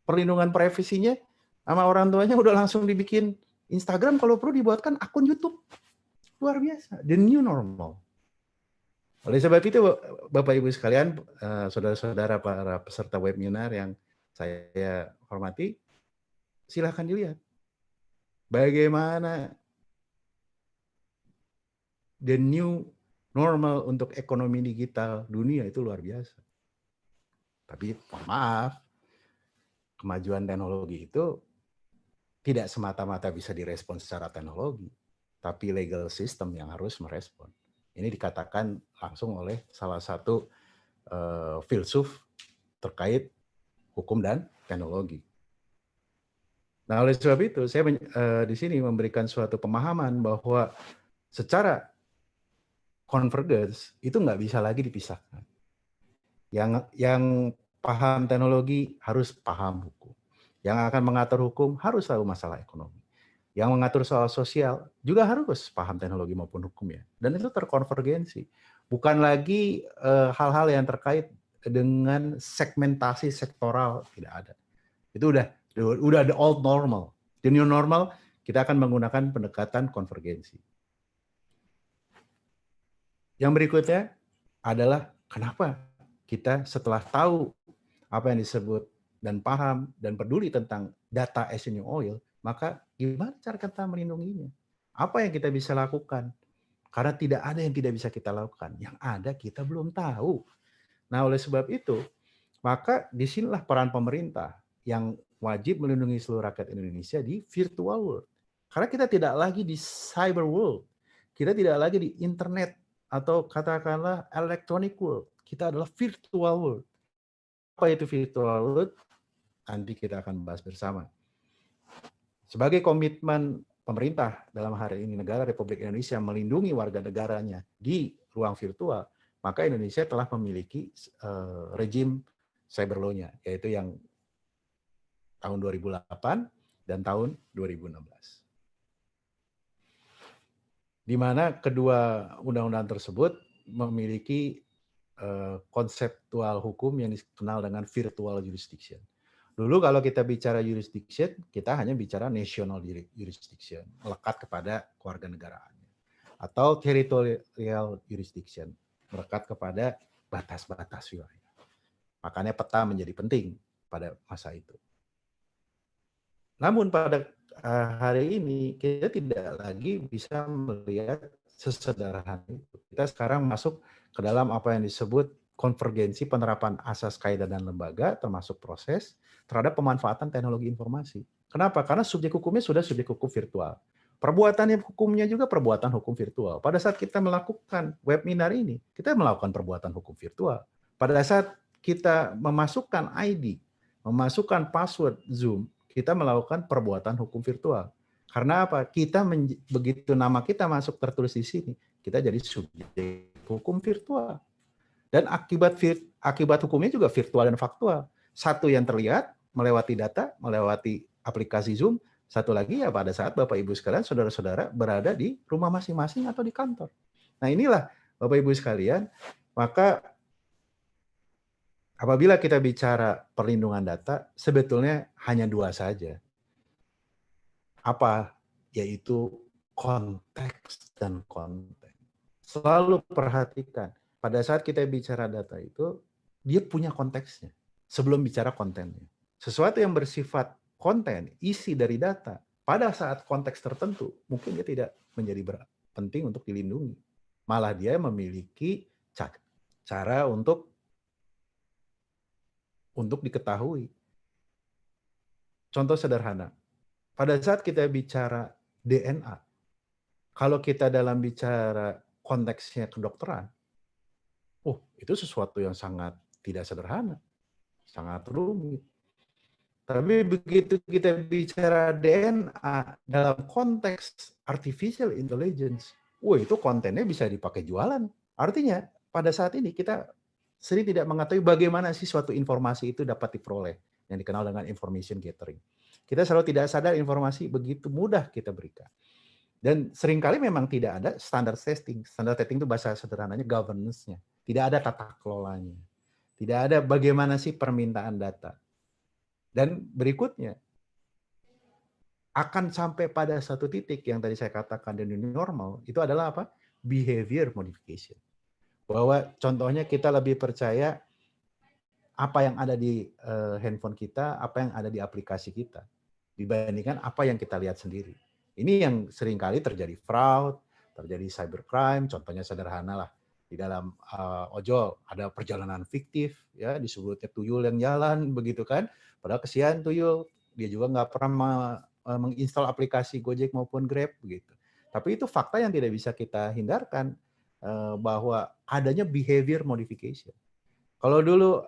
perlindungan privasinya sama orang tuanya udah langsung dibikin Instagram, kalau perlu dibuatkan akun YouTube. Luar biasa. The new normal. Oleh sebab itu, Bapak Ibu sekalian, saudara-saudara para peserta webinar yang saya hormati, silahkan dilihat bagaimana the new normal untuk ekonomi digital dunia itu luar biasa. Tapi maaf, kemajuan teknologi itu tidak semata-mata bisa direspon secara teknologi, tapi legal system yang harus merespon. Ini dikatakan langsung oleh salah satu filsuf terkait hukum dan teknologi. Nah, oleh sebab itu, saya di sini memberikan suatu pemahaman bahwa secara convergence itu nggak bisa lagi dipisahkan. Yang paham teknologi harus paham hukum. Yang akan mengatur hukum harus tahu masalah ekonomi. Yang mengatur soal sosial juga harus paham teknologi maupun hukum ya. Dan itu terkonvergensi. Bukan lagi hal-hal yang terkait dengan segmentasi sektoral, tidak ada. Itu udah the old normal. The new normal kita akan menggunakan pendekatan konvergensi. Yang berikutnya adalah kenapa kita setelah tahu apa yang disebut dan paham dan peduli tentang data as a new oil, maka gimana cara kita melindunginya? Apa yang kita bisa lakukan? Karena tidak ada yang tidak bisa kita lakukan. Yang ada kita belum tahu. Nah, oleh sebab itu, maka disinilah peran pemerintah yang wajib melindungi seluruh rakyat Indonesia di virtual world. Karena kita tidak lagi di cyber world. Kita tidak lagi di internet atau katakanlah electronic world. Kita adalah virtual world. Apa itu virtual world? Nanti kita akan bahas bersama. Sebagai komitmen pemerintah dalam hari ini negara Republik Indonesia melindungi warga negaranya di ruang virtual, maka Indonesia telah memiliki rejim cyber law-nya, yaitu yang tahun 2008 dan tahun 2016. Di mana kedua undang-undang tersebut memiliki konseptual hukum yang dikenal dengan virtual jurisdiction. Dulu kalau kita bicara jurisdiction, kita hanya bicara national jurisdiction, melekat kepada kewarganegaraan. Atau territorial jurisdiction, melekat kepada batas-batas wilayah. Makanya peta menjadi penting pada masa itu. Namun pada hari ini kita tidak lagi bisa melihat sesederhana itu. Kita sekarang masuk ke dalam apa yang disebut konvergensi penerapan asas kaidah dan lembaga, termasuk proses terhadap pemanfaatan teknologi informasi. Kenapa? Karena subjek hukumnya sudah subjek hukum virtual. Perbuatan hukumnya juga perbuatan hukum virtual. Pada saat kita melakukan webinar ini, kita melakukan perbuatan hukum virtual. Pada saat kita memasukkan ID, memasukkan password Zoom, kita melakukan perbuatan hukum virtual. Karena apa? Kita begitu nama kita masuk tertulis di sini, kita jadi subjek hukum virtual. Dan akibat hukumnya juga virtual dan faktual. Satu yang terlihat melewati data, melewati aplikasi Zoom. Satu lagi ya pada saat Bapak Ibu sekalian, saudara-saudara berada di rumah masing-masing atau di kantor. Nah inilah Bapak Ibu sekalian, maka apabila kita bicara perlindungan data, sebetulnya hanya dua saja. Apa? Yaitu konteks dan konten. Selalu perhatikan, pada saat kita bicara data itu, dia punya konteksnya sebelum bicara kontennya. Sesuatu yang bersifat konten, isi dari data, pada saat konteks tertentu, mungkin dia tidak menjadi penting untuk dilindungi. Malah dia memiliki cara untuk diketahui. Contoh sederhana, pada saat kita bicara DNA, kalau kita dalam bicara konteksnya kedokteran, itu sesuatu yang sangat tidak sederhana, sangat rumit. Tapi begitu kita bicara DNA dalam konteks artificial intelligence, itu kontennya bisa dipakai jualan. Artinya pada saat ini kita sering tidak mengetahui bagaimana sih suatu informasi itu dapat diperoleh, yang dikenal dengan information gathering. Kita selalu tidak sadar informasi begitu mudah kita berikan. Dan seringkali memang tidak ada standar testing. Standar testing itu bahasa sederhananya governance-nya. Tidak ada tata kelolanya. Tidak ada bagaimana sih permintaan data. Dan berikutnya, akan sampai pada satu titik yang tadi saya katakan the new normal, itu adalah apa? Behavior modification. Bahwa contohnya kita lebih percaya apa yang ada di handphone kita, apa yang ada di aplikasi kita, dibandingkan apa yang kita lihat sendiri. Ini yang seringkali terjadi fraud, terjadi cybercrime, contohnya sederhana lah. Di dalam ojol ada perjalanan fiktif, ya disebutnya tuyul yang jalan, begitu kan. Padahal kesian tuyul, dia juga nggak pernah menginstal aplikasi Gojek maupun Grab, begitu. Tapi itu fakta yang tidak bisa kita hindarkan, bahwa adanya behavior modification. Kalau dulu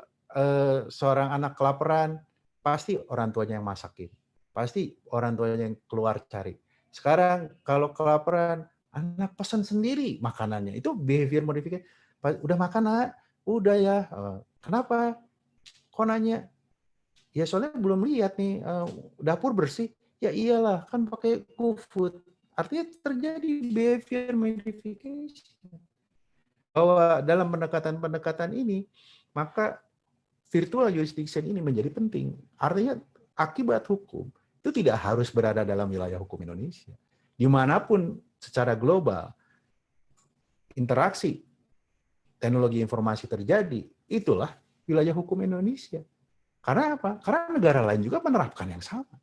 seorang anak kelaparan, pasti orang tuanya yang masakin. Pasti orang tuanya yang keluar cari. Sekarang kalau kelaparan, Anak pesan sendiri makanannya. Itu behavior modification. Udah makan, Nak? Udah ya. Kenapa? Kok nanya? Ya soalnya belum lihat nih, dapur bersih. Ya iyalah, kan pakai GoFood. Artinya terjadi behavior modification. Bahwa dalam pendekatan-pendekatan ini, maka virtual jurisdiction ini menjadi penting. Artinya akibat hukum itu tidak harus berada dalam wilayah hukum Indonesia. Dimanapun secara global interaksi teknologi informasi terjadi, itulah wilayah hukum Indonesia. Karena apa? Karena negara lain juga menerapkan yang sama.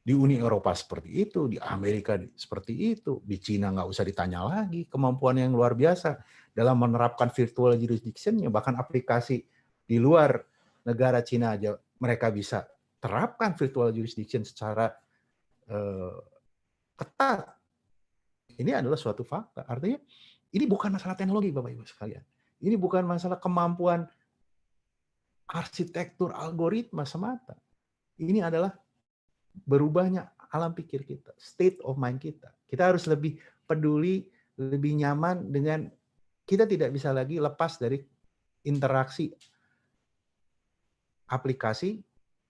Di Uni Eropa seperti itu, di Amerika seperti itu, di Cina nggak usah ditanya lagi, kemampuan yang luar biasa dalam menerapkan virtual jurisdiction-nya, bahkan aplikasi di luar negara Cina aja mereka bisa terapkan virtual jurisdiction secara ketat. Ini adalah suatu fakta. Artinya ini bukan masalah teknologi, Bapak Ibu sekalian. Ini bukan masalah kemampuan arsitektur algoritma semata. Ini adalah berubahnya alam pikir kita, state of mind kita. Kita harus lebih peduli, lebih nyaman dengan kita tidak bisa lagi lepas dari interaksi aplikasi.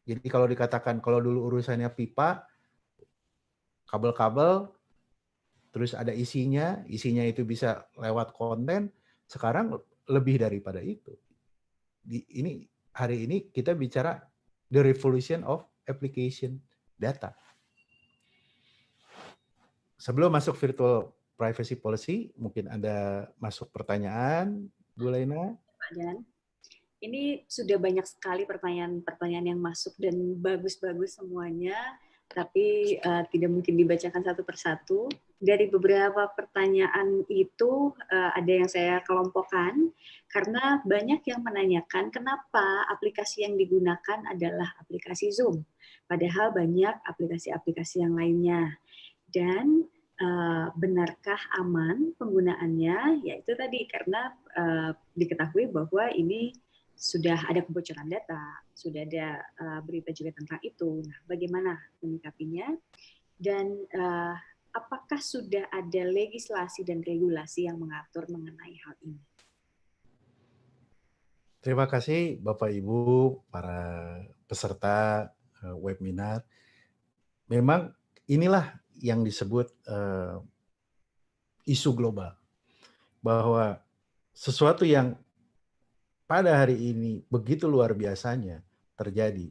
Jadi kalau dikatakan kalau dulu urusannya pipa, kabel-kabel, terus ada isinya itu bisa lewat konten, sekarang lebih daripada itu. Hari ini kita bicara the revolution of application data. Sebelum masuk virtual privacy policy, mungkin ada masuk pertanyaan, Bu Laina. Pak Jan, ini sudah banyak sekali pertanyaan-pertanyaan yang masuk dan bagus-bagus semuanya, tapi tidak mungkin dibacakan satu persatu. Dari beberapa pertanyaan itu ada yang saya kelompokkan, karena banyak yang menanyakan kenapa aplikasi yang digunakan adalah aplikasi Zoom, padahal banyak aplikasi-aplikasi yang lainnya. Dan benarkah aman penggunaannya? Yaitu tadi karena diketahui bahwa ini sudah ada kebocoran data, sudah ada berita juga tentang itu. Nah, bagaimana menyikapinya? Dan apakah sudah ada legislasi dan regulasi yang mengatur mengenai hal ini? Terima kasih Bapak Ibu, para peserta webinar. Memang inilah yang disebut isu global. Bahwa sesuatu yang pada hari ini begitu luar biasanya terjadi,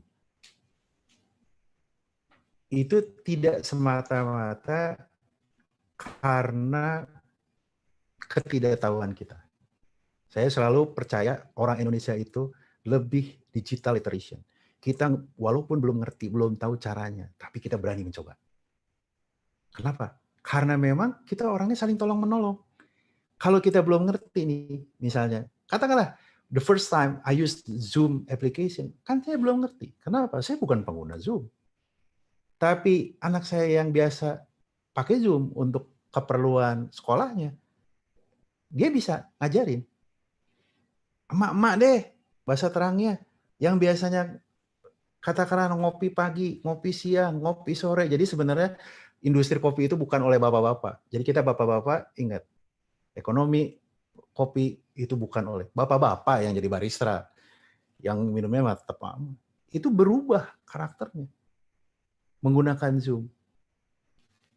itu tidak semata-mata karena ketidaktahuan kita. Saya selalu percaya orang Indonesia itu lebih digital literacy. Kita walaupun belum ngerti, belum tahu caranya, tapi kita berani mencoba. Kenapa? Karena memang kita orangnya saling tolong-menolong. Kalau kita belum ngerti nih, misalnya, katakanlah, the first time I used Zoom application, kan saya belum ngerti. Kenapa? Saya bukan pengguna Zoom. Tapi anak saya yang biasa pakai Zoom untuk keperluan sekolahnya, dia bisa ngajarin. Emak-emak deh, bahasa terangnya, yang biasanya katakanlah ngopi pagi, ngopi siang, ngopi sore. Jadi sebenarnya industri kopi itu bukan oleh bapak-bapak. Jadi kita bapak-bapak ingat, ekonomi kopi itu bukan oleh bapak-bapak yang jadi barista, yang minumnya tetap itu berubah karakternya menggunakan Zoom.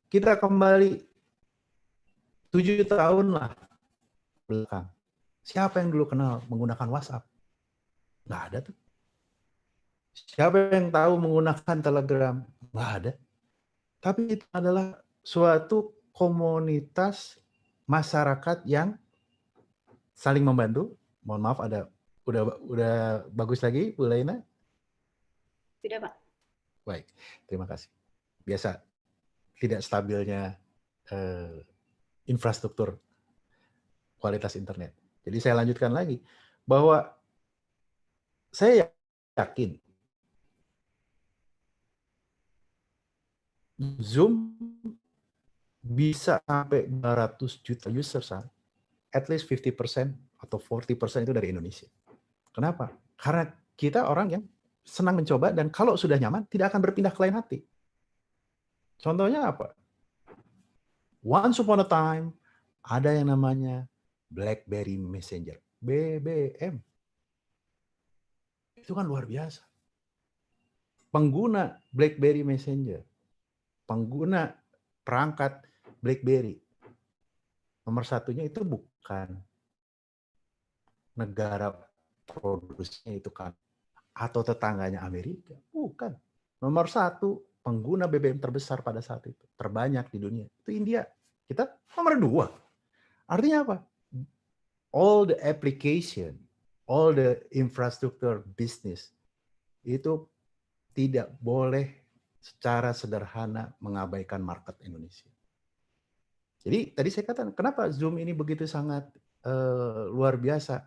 Kita kembali 7 tahun lah belakang. Siapa yang dulu kenal menggunakan WhatsApp? Nggak ada tuh. Siapa yang tahu menggunakan Telegram? Nggak ada. Tapi itu adalah suatu komunitas masyarakat yang saling membantu. Mohon maaf, udah bagus lagi, Bu Laina? Tidak, Pak. Baik, terima kasih. Biasa tidak stabilnya infrastruktur kualitas internet. Jadi saya lanjutkan lagi bahwa saya yakin Zoom bisa sampai 200 juta users, at least 50% atau 40% itu dari Indonesia. Kenapa? Karena kita orang yang senang mencoba dan kalau sudah nyaman tidak akan berpindah ke lain hati. Contohnya apa? Once upon a time, Ada yang namanya BlackBerry Messenger, BBM. Itu kan luar biasa. Pengguna BlackBerry Messenger, pengguna perangkat BlackBerry, nomor satunya itu bukan negara produksinya itu kan, atau tetangganya Amerika. Bukan. Nomor satu pengguna BBM terbesar pada saat itu, terbanyak di dunia, itu India. Kita nomor dua. Artinya apa? All the application, all the infrastructure business, itu tidak boleh secara sederhana mengabaikan market Indonesia. Jadi tadi saya katakan, kenapa Zoom ini begitu sangat luar biasa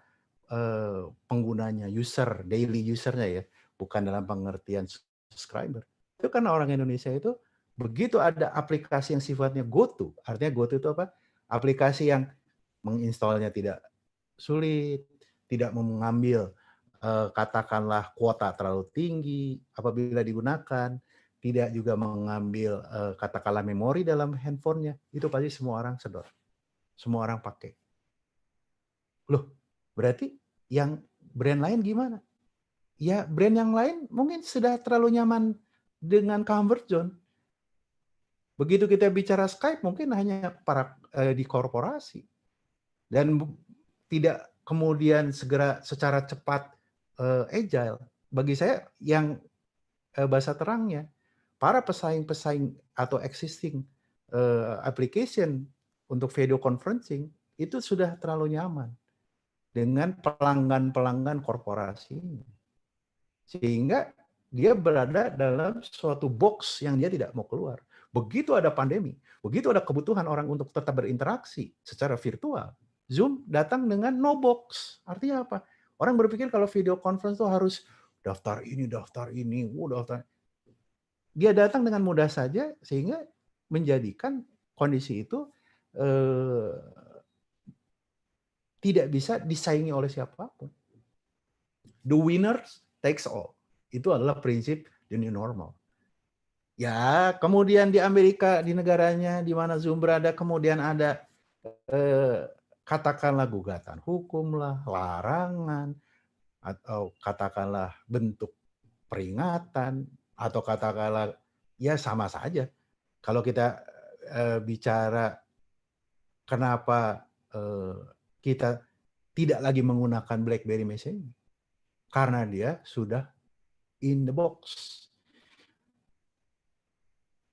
penggunanya, daily usernya ya, bukan dalam pengertian subscriber. Itu karena orang Indonesia itu begitu ada aplikasi yang sifatnya GoTo, artinya GoTo itu apa? Aplikasi yang menginstalnya tidak sulit, tidak mengambil katakanlah kuota terlalu tinggi apabila digunakan, tidak juga mengambil katakanlah memori dalam handphonenya, itu pasti semua orang sedot, semua orang pakai. Loh, berarti yang brand lain gimana? Ya brand yang lain mungkin sudah terlalu nyaman dengan comfort zone. Begitu kita bicara Skype mungkin hanya para di korporasi dan tidak kemudian segera secara cepat agile. Bagi saya yang bahasa terangnya, para pesaing-pesaing atau existing application untuk video conferencing itu sudah terlalu nyaman dengan pelanggan-pelanggan korporasi. Sehingga dia berada dalam suatu box yang dia tidak mau keluar. Begitu ada pandemi, begitu ada kebutuhan orang untuk tetap berinteraksi secara virtual, Zoom datang dengan no box. Artinya apa? Orang berpikir kalau video conference itu harus daftar ini, daftar. Dia datang dengan mudah saja sehingga menjadikan kondisi itu tidak bisa disaingi oleh siapapun. The winner takes all. Itu adalah prinsip the new normal. Ya, kemudian di Amerika, di negaranya di mana Zoom berada, kemudian ada katakanlah gugatan hukum lah, larangan, atau katakanlah bentuk peringatan, atau katakanlah ya sama saja. Kalau kita bicara kenapa kita tidak lagi menggunakan BlackBerry Messenger, karena dia sudah in the box.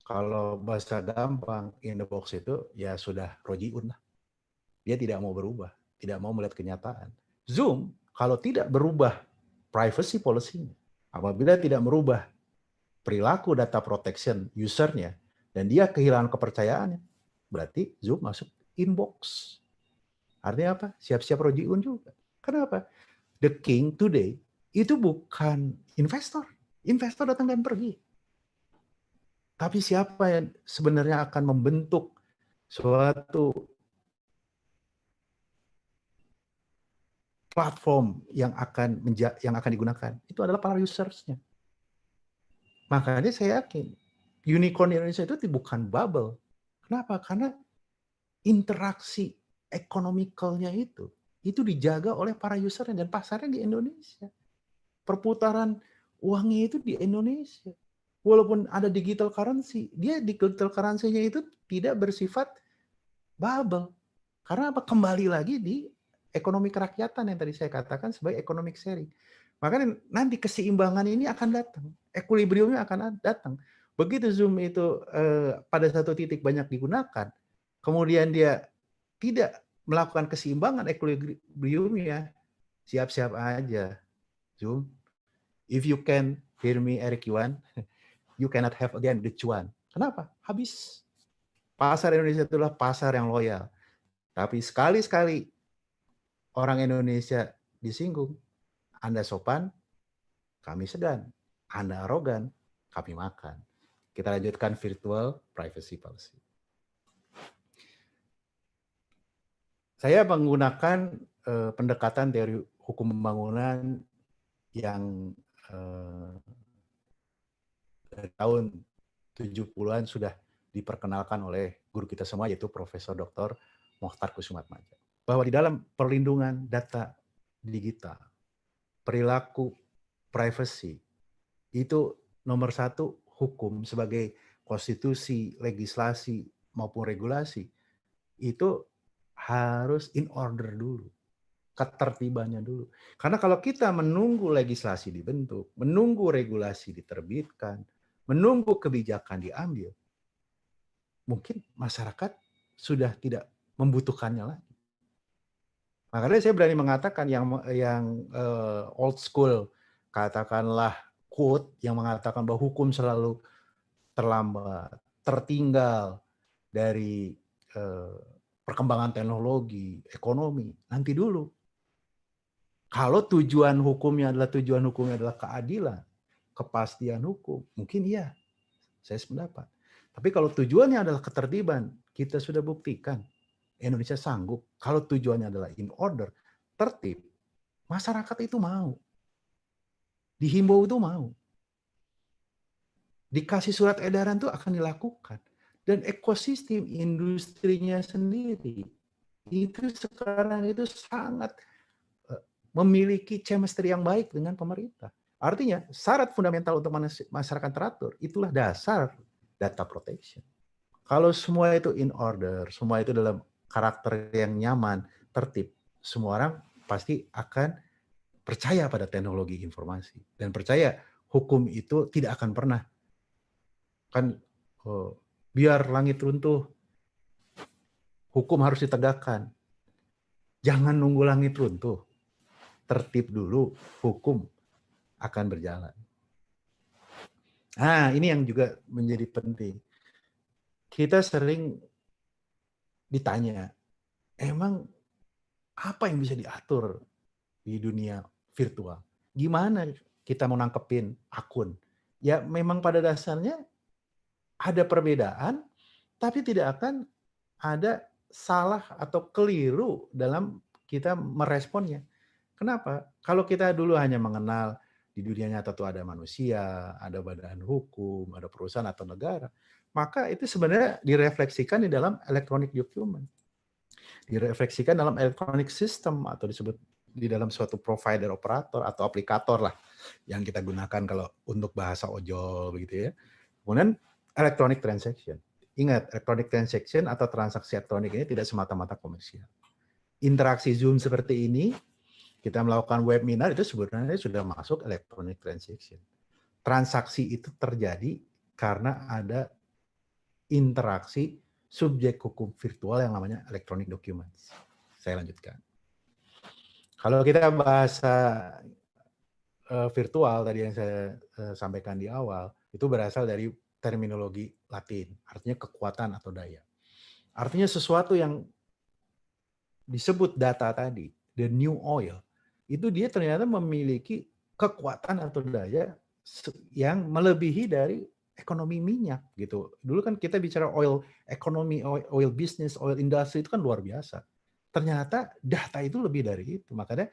Kalau bahasa gampang, in the box itu ya sudah rojiun lah. Dia tidak mau berubah, tidak mau melihat kenyataan. Zoom kalau tidak berubah privacy policy-nya, apabila tidak merubah perilaku data protection usernya, dan dia kehilangan kepercayaannya, berarti Zoom masuk inbox. Artinya apa? Siap-siap rojiun juga. Kenapa? The king today itu bukan investor. Investor datang dan pergi. Tapi siapa yang sebenarnya akan membentuk suatu platform yang akan digunakan? Itu adalah para users-nya. Makanya saya yakin unicorn di Indonesia itu bukan bubble. Kenapa? Karena interaksi ekonomikalnya itu dijaga oleh para usernya dan pasarnya di Indonesia. Perputaran uangnya itu di Indonesia. Walaupun ada digital currency, dia digital currency-nya itu tidak bersifat bubble. Karena apa? Kembali lagi di ekonomi kerakyatan yang tadi saya katakan sebagai economic sharing. Makanya nanti keseimbangan ini akan datang, equilibriumnya akan datang. Begitu Zoom itu pada satu titik banyak digunakan, kemudian dia tidak melakukan keseimbangan equilibriumnya, siap-siap aja Zoom. If you can hear me Eric Yuan, you cannot have again the cuan. Kenapa? Habis. Pasar Indonesia itulah pasar yang loyal. Tapi sekali-sekali orang Indonesia disinggung, Anda sopan, kami segan. Anda arogan, kami makan. Kita lanjutkan virtual privacy policy. Saya menggunakan pendekatan teori hukum pembangunan yang dari tahun 70-an sudah diperkenalkan oleh guru kita semua, yaitu Profesor Dr. Mokhtar Kusumatmadja, bahwa di dalam perlindungan data digital, perilaku privacy, itu nomor satu hukum sebagai konstitusi, legislasi, maupun regulasi, itu harus in order dulu. Ketertibannya dulu. Karena kalau kita menunggu legislasi dibentuk, menunggu regulasi diterbitkan, menunggu kebijakan diambil, mungkin masyarakat sudah tidak membutuhkannya lagi. Makanya saya berani mengatakan yang old school, katakanlah quote yang mengatakan bahwa hukum selalu terlambat, tertinggal dari perkembangan teknologi, ekonomi. Nanti dulu. Kalau tujuan hukumnya adalah keadilan, kepastian hukum, mungkin iya, saya sependapat. Tapi kalau tujuannya adalah ketertiban, kita sudah buktikan Indonesia sanggup. Kalau tujuannya adalah in order, tertib, masyarakat itu mau. Dihimbau itu mau. Dikasih surat edaran itu akan dilakukan. Dan ekosistem industrinya sendiri, itu sekarang itu sangat memiliki chemistry yang baik dengan pemerintah. Artinya, syarat fundamental untuk masyarakat teratur, itulah dasar data protection. Kalau semua itu in order, semua itu dalam karakter yang nyaman, tertib, semua orang pasti akan percaya pada teknologi informasi. Dan percaya hukum itu tidak akan pernah. Kan biar langit runtuh, hukum harus ditegakkan. Jangan nunggu langit runtuh. Tertib dulu, hukum akan berjalan. Nah, ini yang juga menjadi penting. Kita sering ditanya, emang apa yang bisa diatur di dunia virtual? Gimana kita mau nangkepin akun? Ya memang pada dasarnya ada perbedaan, tapi tidak akan ada salah atau keliru dalam kita meresponnya. Kenapa? Kalau kita dulu hanya mengenal di dunia nyata itu ada manusia, ada badan hukum, ada perusahaan atau negara, maka itu sebenarnya direfleksikan di dalam electronic document. Direfleksikan dalam electronic system atau disebut di dalam suatu provider operator atau aplikator lah yang kita gunakan kalau untuk bahasa ojol begitu ya. Kemudian electronic transaction. Ingat, electronic transaction atau transaksi elektronik ini tidak semata-mata komersial. Interaksi Zoom seperti ini, kita melakukan webinar itu sebenarnya sudah masuk electronic transaction. Transaksi itu terjadi karena ada interaksi subjek hukum virtual yang namanya electronic documents. Saya lanjutkan. Kalau kita bahasa virtual tadi yang saya sampaikan di awal, itu berasal dari terminologi Latin, artinya kekuatan atau daya. Artinya sesuatu yang disebut data tadi, the new oil, itu dia ternyata memiliki kekuatan atau daya yang melebihi dari ekonomi minyak gitu. Dulu kan kita bicara oil economy, oil business, oil industry itu kan luar biasa. Ternyata data itu lebih dari itu. Makanya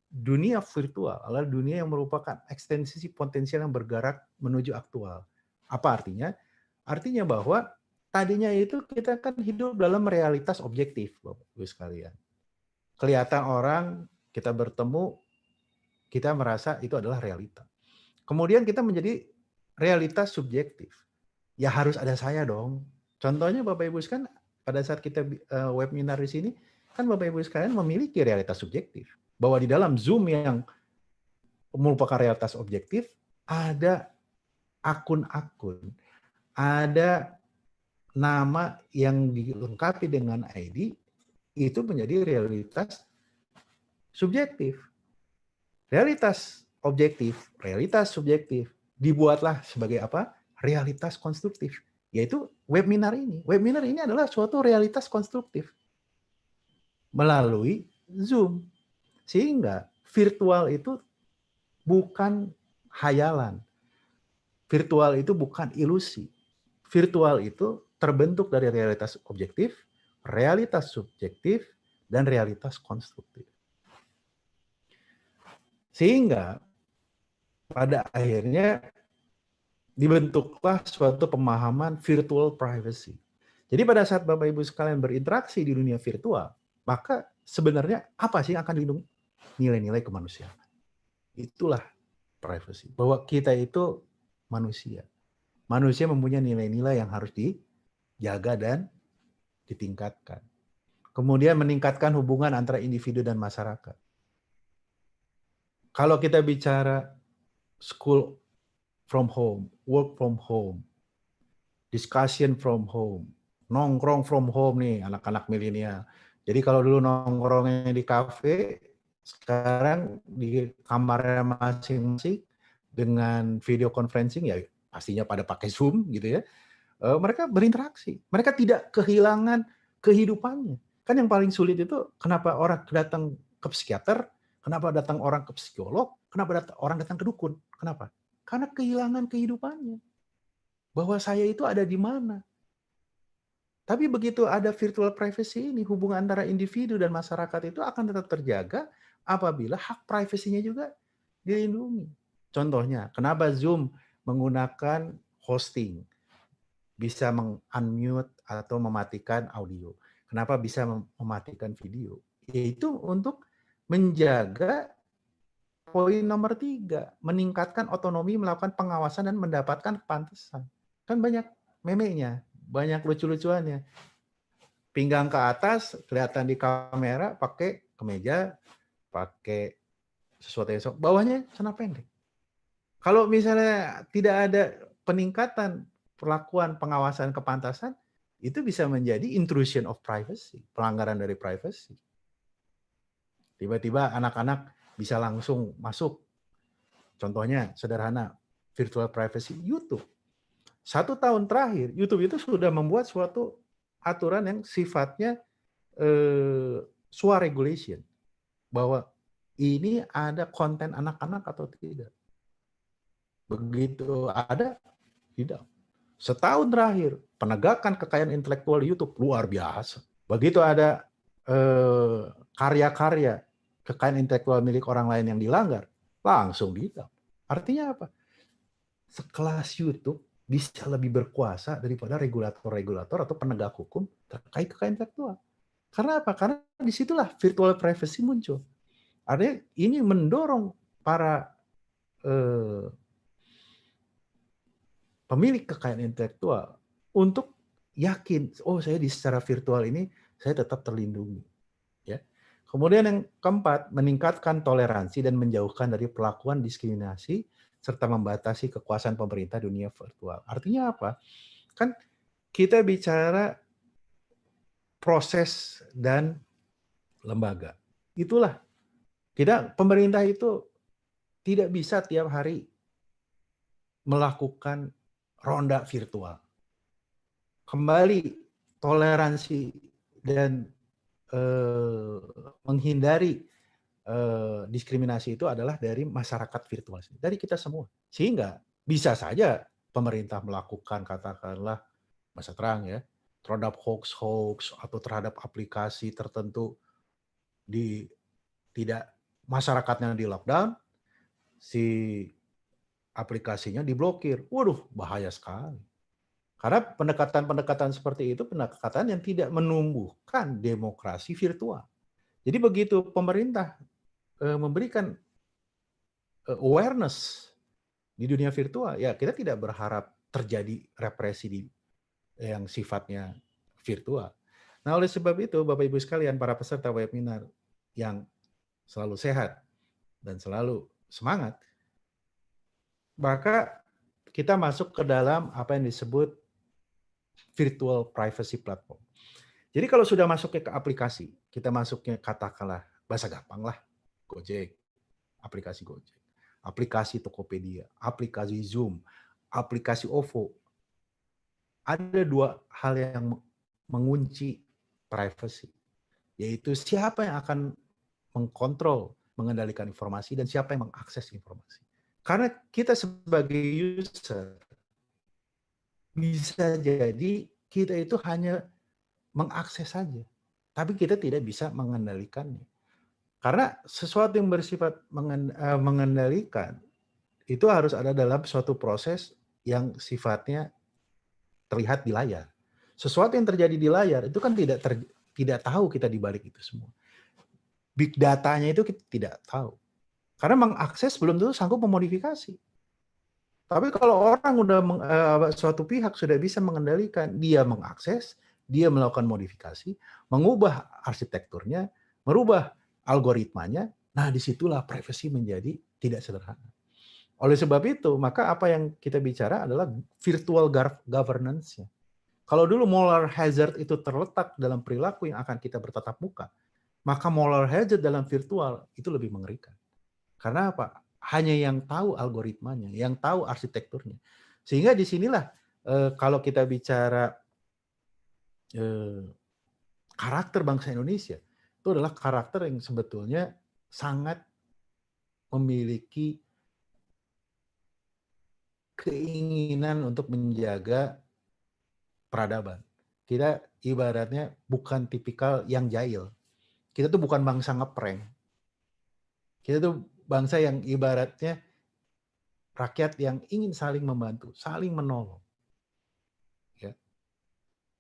dunia virtual adalah dunia yang merupakan ekstensi potensial yang bergerak menuju aktual. Apa artinya? Artinya bahwa tadinya itu kita kan hidup dalam realitas objektif, Bapak Ibu sekalian. Kelihatan orang, kita bertemu, kita merasa itu adalah realita. Kemudian kita menjadi realitas subjektif. Ya harus ada saya dong. Contohnya Bapak Ibu sekalian, pada saat kita webinar di sini, kan Bapak Ibu sekalian memiliki realitas subjektif. Bahwa di dalam Zoom yang merupakan realitas objektif, ada akun-akun, ada nama yang dilengkapi dengan ID, itu menjadi realitas subjektif. Realitas objektif, realitas subjektif, dibuatlah sebagai apa? Realitas konstruktif, yaitu webinar ini. Webinar ini adalah suatu realitas konstruktif melalui Zoom. Sehingga virtual itu bukan hayalan. Virtual itu bukan ilusi. Virtual itu terbentuk dari realitas objektif, realitas subjektif, dan realitas konstruktif. Sehingga pada akhirnya dibentuklah suatu pemahaman virtual privacy. Jadi pada saat Bapak Ibu sekalian berinteraksi di dunia virtual, maka sebenarnya apa sih yang akan dilindungi? Nilai-nilai kemanusiaan. Itulah privacy. Bahwa kita itu manusia. Manusia mempunyai nilai-nilai yang harus dijaga dan ditingkatkan. Kemudian meningkatkan hubungan antara individu dan masyarakat. Kalau kita bicara school from home, work from home, discussion from home, nongkrong from home nih anak-anak milenial. Jadi kalau dulu nongkrongnya di kafe, sekarang di kamarnya masing-masing dengan video conferencing ya pastinya pada pakai Zoom gitu ya. Mereka berinteraksi. Mereka tidak kehilangan kehidupannya. Kan yang paling sulit itu kenapa orang datang ke psikiater, kenapa datang orang ke psikolog, kenapa orang datang ke dukun. Kenapa? Karena kehilangan kehidupannya. Bahwa saya itu ada di mana. Tapi begitu ada virtual privacy ini, hubungan antara individu dan masyarakat itu akan tetap terjaga apabila hak privasinya juga dilindungi. Contohnya, kenapa Zoom menggunakan hosting? Bisa meng-unmute atau mematikan audio. Kenapa bisa mematikan video? Yaitu untuk menjaga poin nomor 3, meningkatkan otonomi melakukan pengawasan dan mendapatkan kepantasan. Kan banyak memenya, banyak lucu-lucuannya. Pinggang ke atas, kelihatan di kamera, pakai kemeja, pakai sesuatu yang bawahnya celana pendek. Kalau misalnya tidak ada peningkatan perlakuan pengawasan kepantasan, itu bisa menjadi intrusion of privacy, pelanggaran dari privacy. Tiba-tiba anak-anak bisa langsung masuk. Contohnya sederhana, virtual privacy YouTube. 1 tahun terakhir, YouTube itu sudah membuat suatu aturan yang sifatnya SWA regulation. Bahwa ini ada konten anak-anak atau tidak. Begitu ada, tidak. Setahun terakhir, penegakan kekayaan intelektual di YouTube luar biasa. Begitu ada karya-karya kekayaan intelektual milik orang lain yang dilanggar, langsung dihidap. Artinya apa? Sekelas YouTube bisa lebih berkuasa daripada regulator-regulator atau penegak hukum terkait kekayaan intelektual. Karena apa? Karena disitulah virtual privacy muncul. Artinya ini mendorong para pemilik kekayaan intelektual untuk yakin, oh saya di secara virtual ini saya tetap terlindungi. Ya. Kemudian yang keempat, meningkatkan toleransi dan menjauhkan dari perlakuan diskriminasi serta membatasi kekuasaan pemerintah dunia virtual. Artinya apa? Kan kita bicara proses dan lembaga. Itulah. Pemerintah itu tidak bisa tiap hari melakukan ronda virtual. Kembali toleransi dan menghindari diskriminasi itu adalah dari masyarakat virtual, dari kita semua. Sehingga bisa saja pemerintah melakukan katakanlah masa terang ya, terhadap hoax atau terhadap aplikasi tertentu tidak masyarakatnya di lockdown, si aplikasinya diblokir. Waduh, bahaya sekali. Karena pendekatan-pendekatan seperti itu pendekatan yang tidak menumbuhkan demokrasi virtual. Jadi begitu pemerintah memberikan awareness di dunia virtual, ya kita tidak berharap terjadi represi yang sifatnya virtual. Nah, oleh sebab itu, Bapak Ibu sekalian, para peserta webinar yang selalu sehat dan selalu semangat, maka kita masuk ke dalam apa yang disebut virtual privacy platform. Jadi kalau sudah masuknya ke aplikasi, kita masuknya katakanlah bahasa gampang lah, Gojek, aplikasi Gojek, aplikasi Tokopedia, aplikasi Zoom, aplikasi OVO. Ada 2 hal yang mengunci privacy, yaitu siapa yang akan mengkontrol, mengendalikan informasi, dan siapa yang mengakses informasi. Karena kita sebagai user, bisa jadi kita itu hanya mengakses saja, tapi kita tidak bisa mengendalikannya. Karena sesuatu yang bersifat mengendalikan, itu harus ada dalam suatu proses yang sifatnya terlihat di layar. Sesuatu yang terjadi di layar itu kan tidak tahu kita di balik itu semua. Big datanya itu kita tidak tahu. Karena mengakses belum tentu sanggup memodifikasi. Tapi kalau orang udah suatu pihak sudah bisa mengendalikan, dia mengakses, dia melakukan modifikasi, mengubah arsitekturnya, merubah algoritmanya, nah disitulah privacy menjadi tidak sederhana. Oleh sebab itu, maka apa yang kita bicara adalah virtual governance-nya. Kalau dulu moral hazard itu terletak dalam perilaku yang akan kita bertatap muka, maka moral hazard dalam virtual itu lebih mengerikan. Karena apa? Hanya yang tahu algoritmanya, yang tahu arsitekturnya. Sehingga disinilah kalau kita bicara karakter bangsa Indonesia, itu adalah karakter yang sebetulnya sangat memiliki keinginan untuk menjaga peradaban. Kita ibaratnya bukan tipikal yang jahil. Kita tuh bukan bangsa ngeprank. Kita tuh bangsa yang ibaratnya rakyat yang ingin saling membantu, saling menolong. Ya.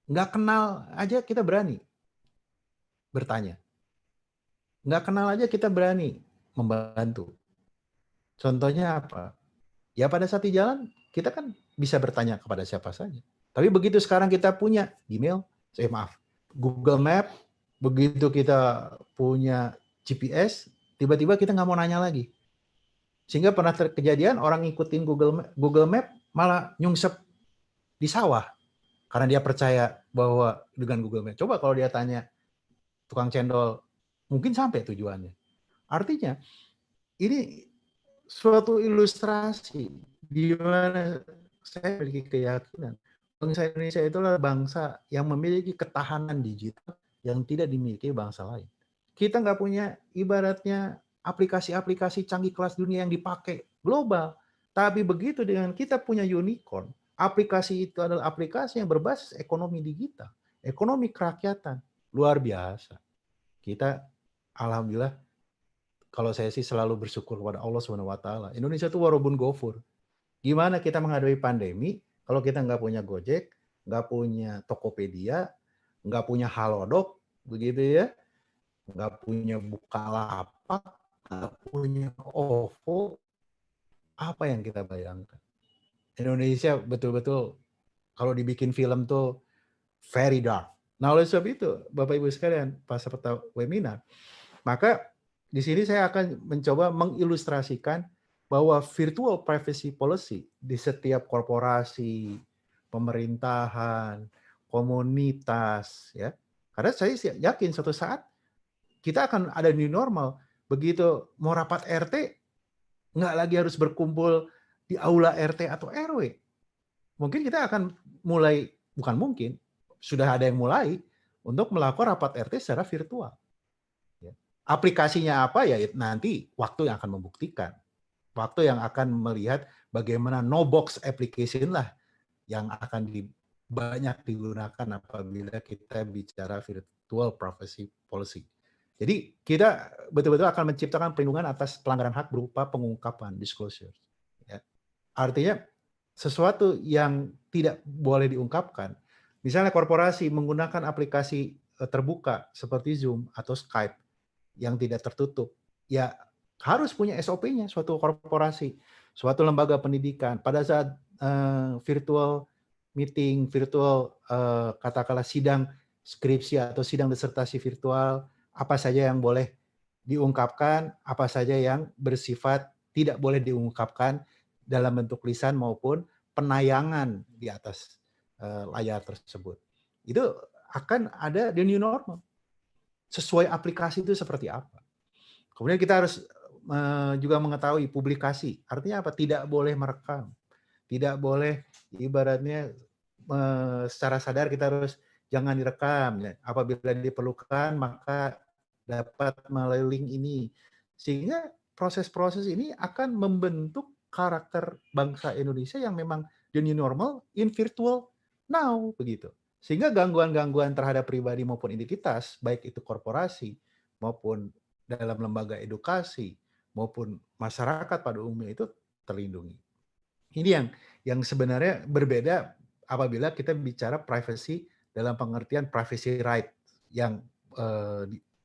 Nggak kenal aja kita berani bertanya. Nggak kenal aja kita berani membantu. Contohnya apa? Ya pada saat di jalan, kita kan bisa bertanya kepada siapa saja. Tapi begitu sekarang kita punya email, Google Map, begitu kita punya GPS, tiba-tiba kita nggak mau nanya lagi. Sehingga pernah kejadian orang ngikutin Google Map malah nyungsep di sawah. Karena dia percaya bahwa dengan Google Map. Coba kalau dia tanya tukang cendol, mungkin sampai tujuannya. Artinya, ini suatu ilustrasi di mana saya memiliki keyakinan bangsa Indonesia itulah bangsa yang memiliki ketahanan digital yang tidak dimiliki bangsa lain. Kita nggak punya ibaratnya aplikasi-aplikasi canggih kelas dunia yang dipakai global. Tapi begitu dengan kita punya unicorn, aplikasi itu adalah aplikasi yang berbasis ekonomi digital, ekonomi kerakyatan. Luar biasa. Kita alhamdulillah, kalau saya sih selalu bersyukur kepada Allah SWT. Indonesia itu warubun gofur. Gimana kita menghadapi pandemi kalau kita nggak punya Gojek, nggak punya Tokopedia, nggak punya Halodoc, begitu ya, nggak punya Bukalapak, nggak punya OVO, apa yang kita bayangkan? Indonesia betul-betul kalau dibikin film tuh very dark. Nah oleh sebab itu, Bapak Ibu sekalian, peserta webinar, maka di sini saya akan mencoba mengilustrasikan bahwa virtual privacy policy di setiap korporasi, pemerintahan, komunitas, ya. Karena saya yakin suatu saat kita akan ada new normal. Begitu mau rapat RT, nggak lagi harus berkumpul di aula RT atau RW. Mungkin kita akan mulai, bukan mungkin, sudah ada yang mulai untuk melakukan rapat RT secara virtual. Aplikasinya apa ya nanti waktu yang akan membuktikan. Waktu yang akan melihat bagaimana no box application lah yang akan banyak digunakan apabila kita bicara virtual privacy policy. Jadi kita betul-betul akan menciptakan perlindungan atas pelanggaran hak berupa pengungkapan, disclosure. Ya. Artinya sesuatu yang tidak boleh diungkapkan, misalnya korporasi menggunakan aplikasi terbuka seperti Zoom atau Skype yang tidak tertutup, ya harus punya SOP-nya suatu korporasi, suatu lembaga pendidikan. Pada saat virtual meeting, virtual katakanlah sidang skripsi atau sidang disertasi virtual, apa saja yang boleh diungkapkan, apa saja yang bersifat tidak boleh diungkapkan dalam bentuk lisan maupun penayangan di atas layar tersebut. Itu akan ada the new normal. Sesuai aplikasi itu seperti apa. Kemudian kita harus juga mengetahui publikasi. Artinya apa? Tidak boleh merekam. Tidak boleh ibaratnya secara sadar kita harus jangan direkam. Apabila diperlukan maka dapat melalui link ini. Sehingga proses-proses ini akan membentuk karakter bangsa Indonesia yang memang the new normal in virtual now. Begitu. Sehingga gangguan-gangguan terhadap pribadi maupun identitas, baik itu korporasi maupun dalam lembaga edukasi maupun masyarakat pada umumnya itu terlindungi. Ini yang sebenarnya berbeda apabila kita bicara privacy dalam pengertian privacy right yang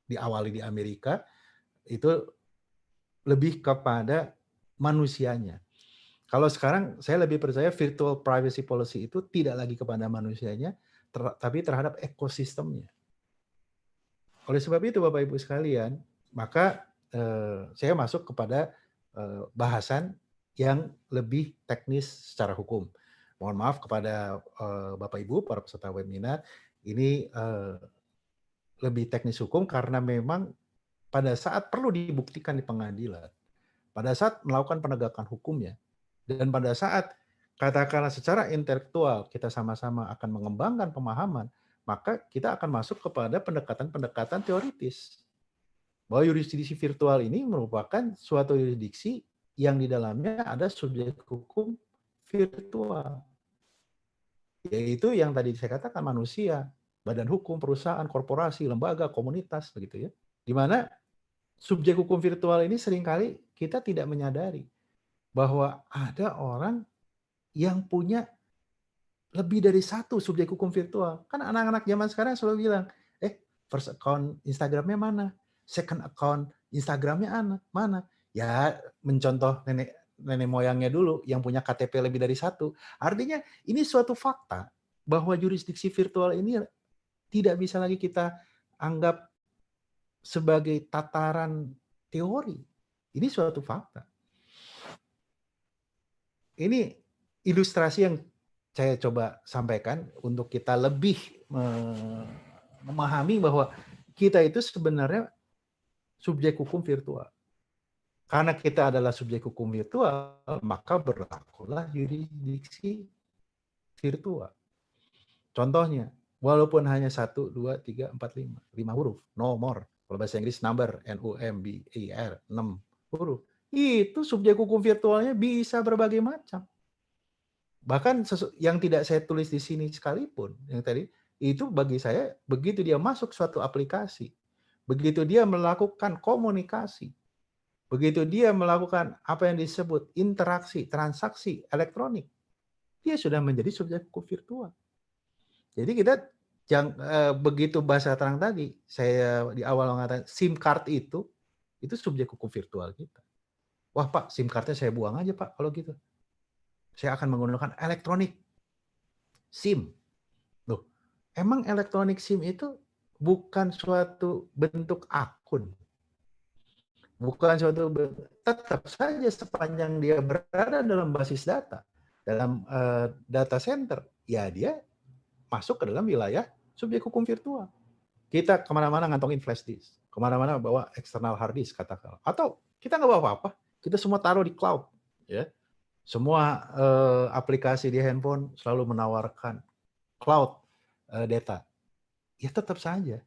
diawali di Amerika itu lebih kepada manusianya. Kalau sekarang saya lebih percaya virtual privacy policy itu tidak lagi kepada manusianya, tapi terhadap ekosistemnya. Oleh sebab itu Bapak Ibu sekalian, maka saya masuk kepada bahasan yang lebih teknis secara hukum. Mohon maaf kepada Bapak Ibu para peserta webinar, ini lebih teknis hukum karena memang pada saat perlu dibuktikan di pengadilan, pada saat melakukan penegakan hukumnya, dan pada saat katakanlah secara intelektual kita sama-sama akan mengembangkan pemahaman, maka kita akan masuk kepada pendekatan-pendekatan teoritis. Bahwa yurisdiksi virtual ini merupakan suatu yurisdiksi yang di dalamnya ada subjek hukum virtual. Yaitu yang tadi saya katakan manusia, badan hukum, perusahaan, korporasi, lembaga, komunitas, begitu ya. Di mana subjek hukum virtual ini seringkali kita tidak menyadari bahwa ada orang yang punya lebih dari satu subjek hukum virtual. Kan anak-anak zaman sekarang selalu bilang, first account Instagramnya mana? Second account Instagramnya mana? Ya mencontoh nenek moyangnya dulu yang punya KTP lebih dari satu. Artinya ini suatu fakta bahwa jurisdiksi virtual ini tidak bisa lagi kita anggap sebagai tataran teori. Ini suatu fakta. Ini ilustrasi yang saya coba sampaikan untuk kita lebih memahami bahwa kita itu sebenarnya subjek hukum virtual. Karena kita adalah subjek hukum virtual, maka berlakulah yurisdiksi virtual. Contohnya, walaupun hanya 1, 2, 3, 4, 5 huruf, no more. Kalau bahasa Inggris number, NUMBER, 6 huruf. Itu subjek hukum virtualnya bisa berbagai macam. Bahkan yang tidak saya tulis di sini sekalipun, yang tadi, itu bagi saya, begitu dia masuk suatu aplikasi, begitu dia melakukan komunikasi, begitu dia melakukan apa yang disebut interaksi, transaksi elektronik, dia sudah menjadi subjek hukum virtual. Jadi kita begitu bahasa terang tadi, saya di awal mengatakan SIM card itu subjek hukum virtual kita. Wah Pak, SIM cardnya saya buang aja Pak kalau gitu. Saya akan menggunakan elektronik SIM. Loh, emang elektronik SIM itu bukan suatu bentuk akun. Bukan suatu tetap saja sepanjang dia berada dalam basis data, dalam data center, ya dia masuk ke dalam wilayah subjek hukum virtual. Kita kemana-mana ngantongin flash disk, kemana-mana bawa external hard disk katakanlah. Atau kita nggak bawa apa-apa, kita semua taruh di cloud. Ya. Semua aplikasi di handphone selalu menawarkan cloud data. Ya tetap saja,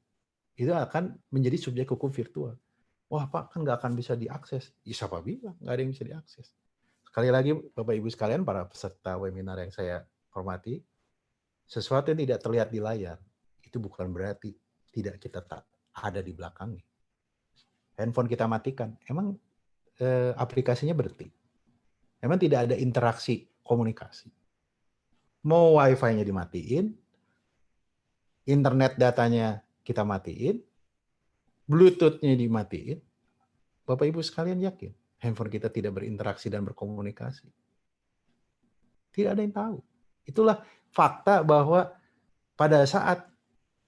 itu akan menjadi subjek hukum virtual. Wah Pak, kan nggak akan bisa diakses. Ya siapa bilang nggak ada yang bisa diakses. Sekali lagi Bapak Ibu sekalian, para peserta webinar yang saya hormati, sesuatu yang tidak terlihat di layar, itu bukan berarti tidak kita tak ada di belakangnya. Handphone kita matikan, emang aplikasinya berhenti? Emang tidak ada interaksi komunikasi? Mau wifi-nya dimatiin, internet datanya kita matiin, Bluetooth-nya dimatiin, Bapak Ibu sekalian yakin handphone kita tidak berinteraksi dan berkomunikasi? Tidak ada yang tahu. Itulah fakta bahwa pada saat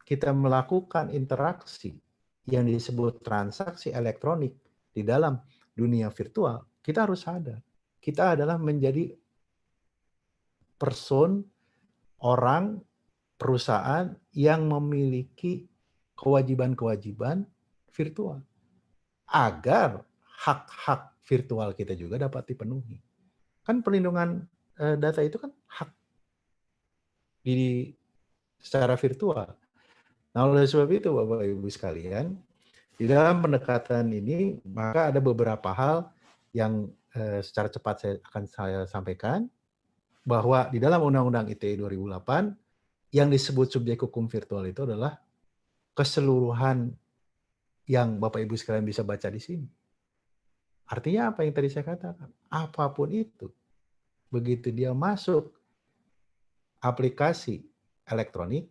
kita melakukan interaksi yang disebut transaksi elektronik di dalam dunia virtual, kita harus sadar. Kita adalah menjadi person, orang, perusahaan yang memiliki kewajiban-kewajiban virtual. Agar hak-hak virtual kita juga dapat dipenuhi. Kan perlindungan data itu kan hak secara virtual. Nah, oleh sebab itu Bapak Ibu sekalian, di dalam pendekatan ini maka ada beberapa hal yang secara cepat saya sampaikan, bahwa di dalam Undang-Undang ITE 2008 yang disebut subjek hukum virtual itu adalah keseluruhan yang Bapak Ibu sekalian bisa baca di sini. Artinya apa yang tadi saya katakan? Apapun itu, begitu dia masuk aplikasi elektronik,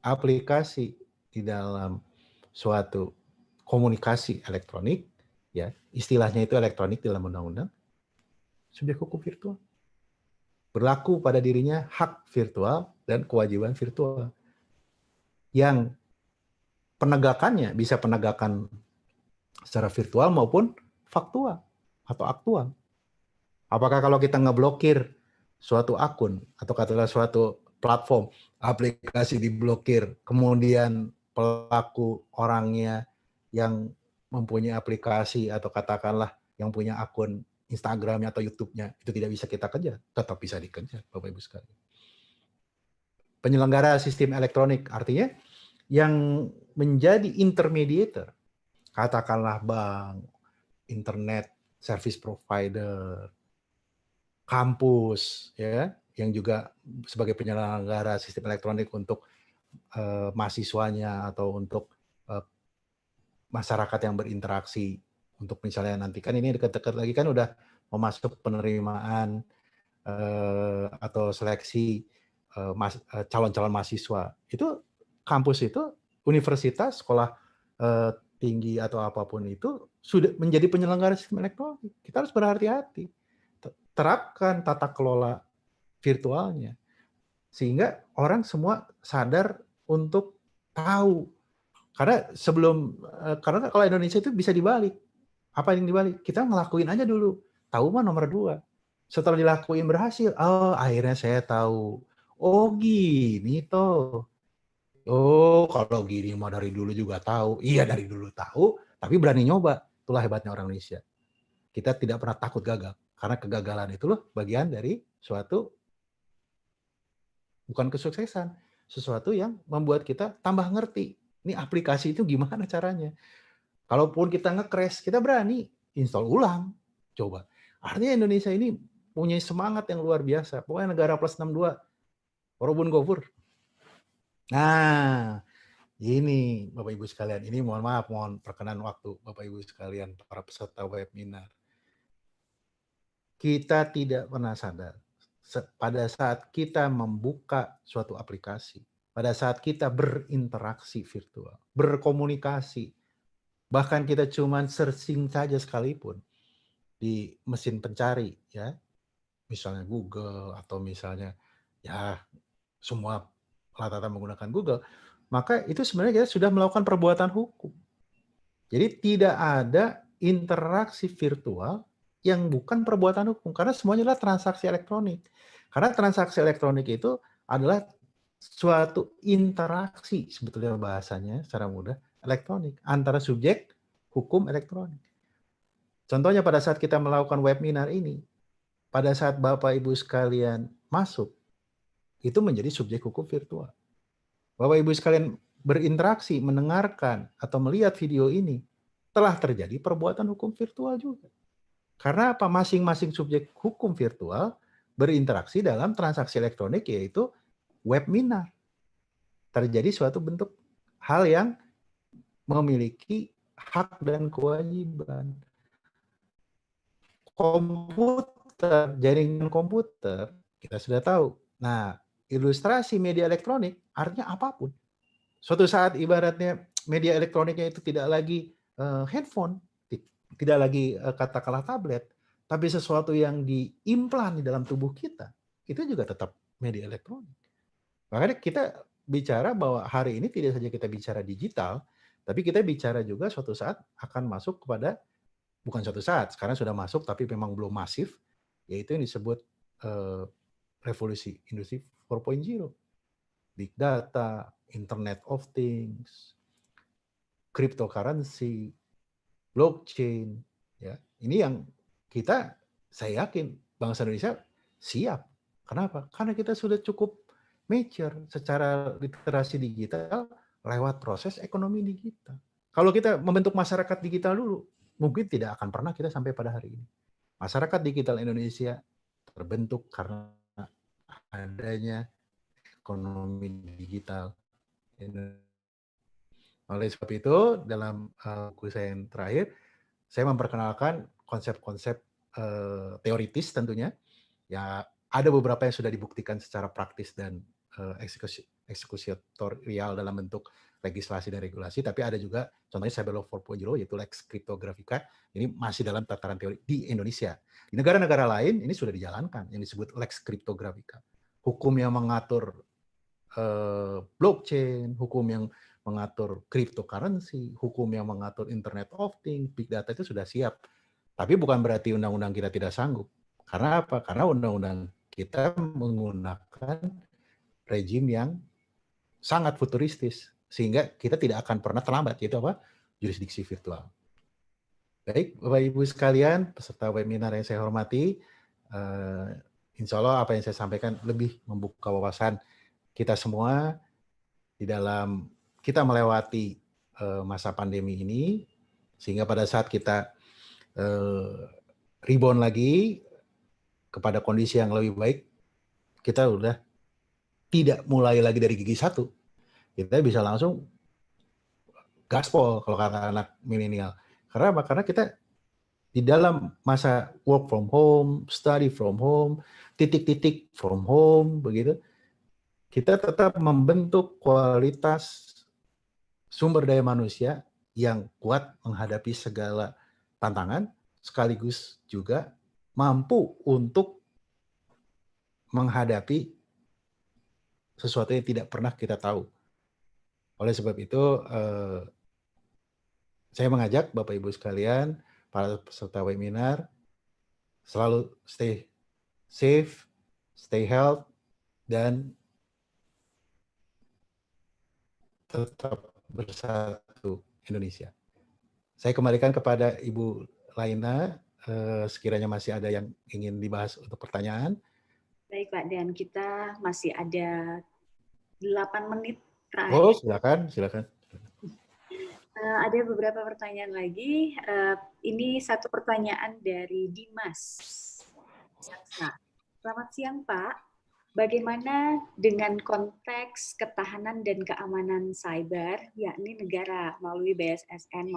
aplikasi di dalam suatu komunikasi elektronik, ya istilahnya itu elektronik dalam undang-undang, subjek hukum virtual. Berlaku pada dirinya hak virtual dan kewajiban virtual. Yang penegakannya bisa penegakan secara virtual maupun faktual atau aktual. Apakah kalau kita ngeblokir suatu akun atau katakanlah suatu platform, aplikasi diblokir, kemudian pelaku orangnya yang mempunyai aplikasi atau katakanlah yang punya akun Instagramnya atau YouTube-nya itu tidak bisa kita kejar, tetap bisa dikejar, Bapak Ibu sekalian. Penyelenggara sistem elektronik artinya yang menjadi intermediator, katakanlah bank, internet service provider, kampus, ya, yang juga sebagai penyelenggara sistem elektronik untuk mahasiswanya atau untuk masyarakat yang berinteraksi. Untuk misalnya nanti kan ini dekat-dekat lagi kan udah mau masuk penerimaan atau seleksi calon-calon mahasiswa. Itu kampus itu, universitas, sekolah tinggi atau apapun itu sudah menjadi penyelenggara sistem elektronik. Kita harus berhati-hati. Terapkan tata kelola virtualnya. Sehingga orang semua sadar untuk tahu. Karena karena kalau Indonesia itu bisa dibalik. Apa yang dibalik? Kita ngelakuin aja dulu. Tahu mah nomor 2. Setelah dilakuin berhasil, oh akhirnya saya tahu. Oh gini toh. Oh kalau gini mah dari dulu juga tahu. Iya dari dulu tahu, tapi berani nyoba. Itulah hebatnya orang Indonesia. Kita tidak pernah takut gagal. Karena kegagalan itu loh bagian dari suatu, bukan kesuksesan, sesuatu yang membuat kita tambah ngerti. Ini aplikasi itu gimana caranya. Kalaupun kita nge-crash, kita berani install ulang. Coba. Artinya Indonesia ini punya semangat yang luar biasa. Pokoknya negara plus 62. Walaupun gofur. Nah, ini Bapak Ibu sekalian. Ini mohon perkenan waktu Bapak Ibu sekalian, para peserta webinar. Kita tidak pernah sadar. Pada saat kita membuka suatu aplikasi, pada saat kita berinteraksi virtual, berkomunikasi, bahkan kita cuman searching saja sekalipun di mesin pencari, ya, misalnya Google atau misalnya ya semua rata-rata menggunakan Google, maka itu sebenarnya kita sudah melakukan perbuatan hukum. Jadi tidak ada interaksi virtual yang bukan perbuatan hukum, karena semuanya adalah transaksi elektronik. Karena transaksi elektronik itu adalah suatu interaksi, sebetulnya bahasanya secara mudah, elektronik, antara subjek hukum elektronik. Contohnya pada saat kita melakukan webinar ini, pada saat Bapak Ibu sekalian masuk, itu menjadi subjek hukum virtual. Bapak Ibu sekalian berinteraksi, mendengarkan, atau melihat video ini, telah terjadi perbuatan hukum virtual juga. Karena apa? Masing-masing subjek hukum virtual berinteraksi dalam transaksi elektronik, yaitu webinar. Terjadi suatu bentuk hal yang memiliki hak dan kewajiban. Komputer, jaringan komputer, kita sudah tahu. Nah, ilustrasi media elektronik artinya apapun. Suatu saat ibaratnya media elektroniknya itu tidak lagi handphone, tidak lagi katakanlah tablet, tapi sesuatu yang diimplan di dalam tubuh kita, itu juga tetap media elektronik. Makanya kita bicara bahwa hari ini tidak saja kita bicara digital, tapi kita bicara juga suatu saat akan masuk kepada, bukan suatu saat, sekarang sudah masuk tapi memang belum masif, yaitu yang disebut revolusi industri 4.0. Big data, Internet of Things, cryptocurrency, blockchain, ya. Ini yang saya yakin bangsa Indonesia siap. Kenapa? Karena kita sudah cukup mature secara literasi digital lewat proses ekonomi digital. Kalau kita membentuk masyarakat digital dulu, mungkin tidak akan pernah kita sampai pada hari ini. Masyarakat digital Indonesia terbentuk karena adanya ekonomi digital. Oleh sebab itu, dalam buku saya yang terakhir, saya memperkenalkan konsep-konsep teoritis tentunya. Ya, ada beberapa yang sudah dibuktikan secara praktis dan eksekutorial dalam bentuk legislasi dan regulasi, tapi ada juga contohnya Cyber Law 4.0 yaitu Lex Cryptographica. Ini masih dalam tataran teori di Indonesia. Di negara-negara lain ini sudah dijalankan yang disebut Lex Cryptographica. Hukum yang mengatur blockchain, hukum yang mengatur cryptocurrency, hukum yang mengatur Internet of Things, big data itu sudah siap. Tapi bukan berarti undang-undang kita tidak sanggup. Karena apa? Karena undang-undang kita menggunakan rejim yang sangat futuristis, sehingga kita tidak akan pernah terlambat, yaitu apa? Jurisdiksi virtual. Baik, Bapak Ibu sekalian, peserta webinar yang saya hormati, insya Allah apa yang saya sampaikan lebih membuka wawasan kita semua di dalam kita melewati masa pandemi ini, sehingga pada saat kita rebound lagi kepada kondisi yang lebih baik, kita udah tidak mulai lagi dari gigi satu. Kita bisa langsung gaspol kalau kata anak milenial. Karena apa? Karena kita di dalam masa work from home, study from home, titik-titik from home, begitu, kita tetap membentuk kualitas sumber daya manusia yang kuat menghadapi segala tantangan, sekaligus juga mampu untuk menghadapi sesuatu yang tidak pernah kita tahu. Oleh sebab itu, saya mengajak Bapak Ibu sekalian, para peserta webinar, selalu stay safe, stay healthy, dan tetap bersatu Indonesia. Saya kembalikan kepada Ibu Laina, sekiranya masih ada yang ingin dibahas untuk pertanyaan. Baik Pak, dan kita masih ada 8 menit terakhir. Oh, silakan. Ada beberapa pertanyaan lagi. Ini satu pertanyaan dari Dimas. Selamat siang Pak. Bagaimana dengan konteks ketahanan dan keamanan cyber, yakni negara melalui BSSN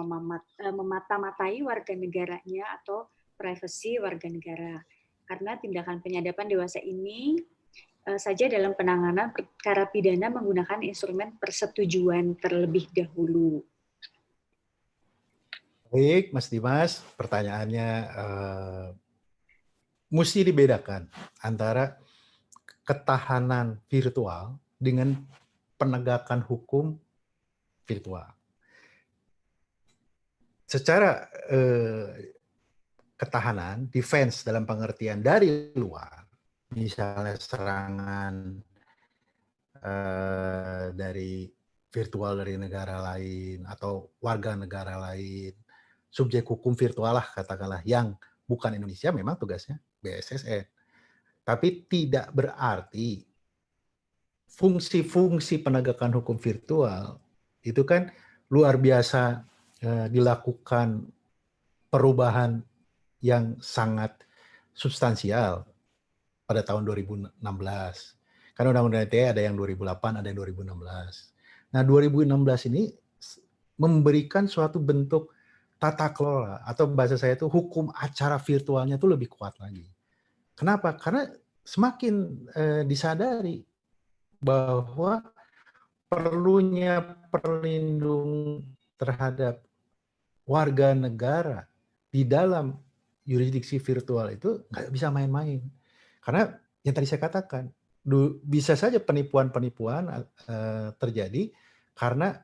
memata-matai warga negaranya atau privasi warga negara? Karena tindakan penyadapan dewasa ini saja dalam penanganan perkara pidana menggunakan instrumen persetujuan terlebih dahulu. Baik, Mas Dimas, pertanyaannya mesti dibedakan antara ketahanan virtual dengan penegakan hukum virtual. Secara ketahanan, defense dalam pengertian dari luar, misalnya serangan dari virtual dari negara lain atau warga negara lain, subjek hukum virtual lah katakanlah yang bukan Indonesia, memang tugasnya BSSN. Tapi tidak berarti fungsi-fungsi penegakan hukum virtual itu kan luar biasa dilakukan perubahan yang sangat substansial pada tahun 2016. Karena Undang-Undang ITE ada yang 2008, ada yang 2016. Nah, 2016 ini memberikan suatu bentuk tata kelola atau bahasa saya itu hukum acara virtualnya itu lebih kuat lagi. Kenapa? Karena semakin disadari bahwa perlunya perlindungan terhadap warga negara di dalam yurisdiksi virtual itu nggak bisa main-main. Karena yang tadi saya katakan, bisa saja penipuan-penipuan terjadi karena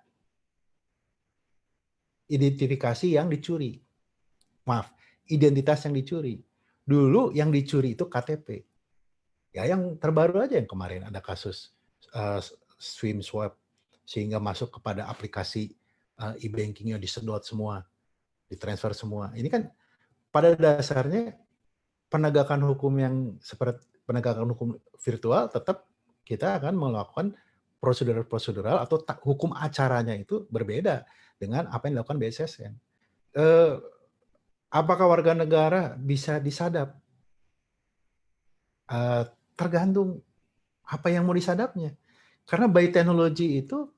identifikasi yang dicuri. Maaf, identitas yang dicuri. Dulu yang dicuri itu KTP. Ya yang terbaru aja yang kemarin ada kasus SIM swap sehingga masuk kepada aplikasi e-bankingnya disedot semua, ditransfer semua. Ini kan pada dasarnya penegakan hukum yang seperti penegakan hukum virtual tetap kita akan melakukan prosedural atau hukum acaranya itu berbeda dengan apa yang dilakukan BSSN. Apakah warga negara bisa disadap? Tergantung apa yang mau disadapnya. Karena by teknologi itu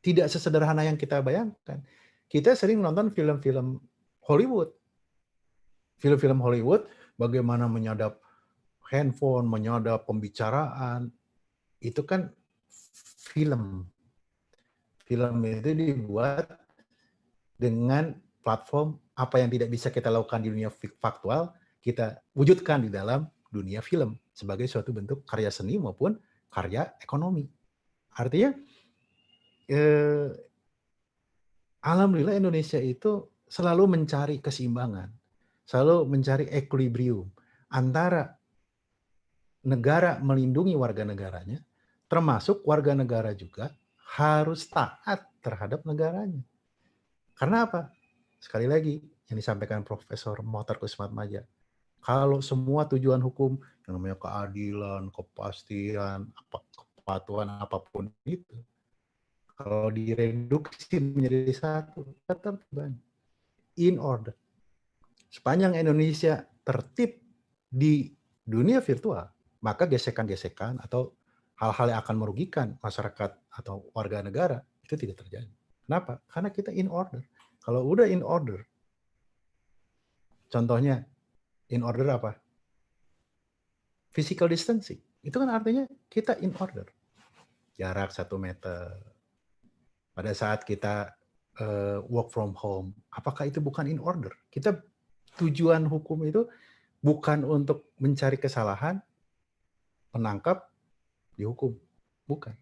tidak sesederhana yang kita bayangkan. Kita sering nonton film-film Hollywood. Film-film Hollywood bagaimana menyadap handphone, menyadap pembicaraan. Itu kan film. Film itu dibuat dengan platform apa yang tidak bisa kita lakukan di dunia faktual, kita wujudkan di dalam dunia film sebagai suatu bentuk karya seni maupun karya ekonomi. Artinya, alhamdulillah Indonesia itu selalu mencari keseimbangan, selalu mencari equilibrium antara negara melindungi warga negaranya, termasuk warga negara juga harus taat terhadap negaranya. Karena apa? Sekali lagi, yang disampaikan Profesor Mohtar Kussumatmaja, kalau semua tujuan hukum, yang namanya keadilan, kepastian, kepatuhan, apapun itu, kalau direduksi menjadi satu, ketertiban, in order. Sepanjang Indonesia tertib di dunia virtual, maka gesekan-gesekan atau hal-hal yang akan merugikan masyarakat atau warga negara itu tidak terjadi. Kenapa? Karena kita in order. Kalau udah in order, contohnya in order apa? Physical distancing. Itu kan artinya kita in order. Jarak 1 meter. Pada saat kita work from home, apakah itu bukan in order? Kita tujuan hukum itu bukan untuk mencari kesalahan, menangkap, dihukum. Bukan.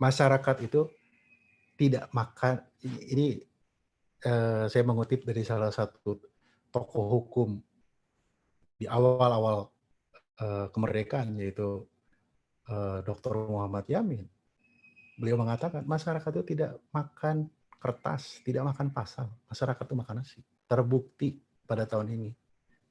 Masyarakat itu tidak makan, ini saya mengutip dari salah satu tokoh hukum di awal-awal kemerdekaan, yaitu Dr. Muhammad Yamin. Beliau mengatakan masyarakat itu tidak makan kertas, tidak makan pasal. Masyarakat itu makan nasi. Terbukti pada tahun ini.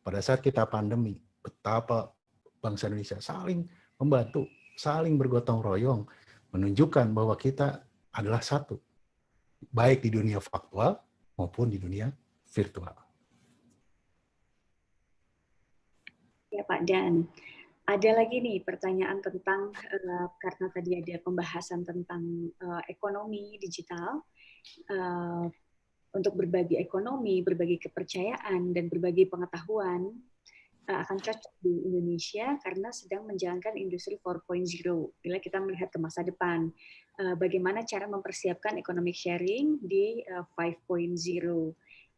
Pada saat kita pandemi, betapa bangsa Indonesia saling membantu, saling bergotong royong, menunjukkan bahwa kita adalah satu. Baik di dunia faktual maupun di dunia virtual. Ya Pak, dan ada lagi nih pertanyaan tentang, karena tadi ada pembahasan tentang ekonomi digital, untuk berbagi ekonomi, berbagi kepercayaan, dan berbagi pengetahuan akan cocok di Indonesia karena sedang menjalankan industri 4.0. Bila kita melihat ke masa depan, bagaimana cara mempersiapkan economic sharing di 5.0.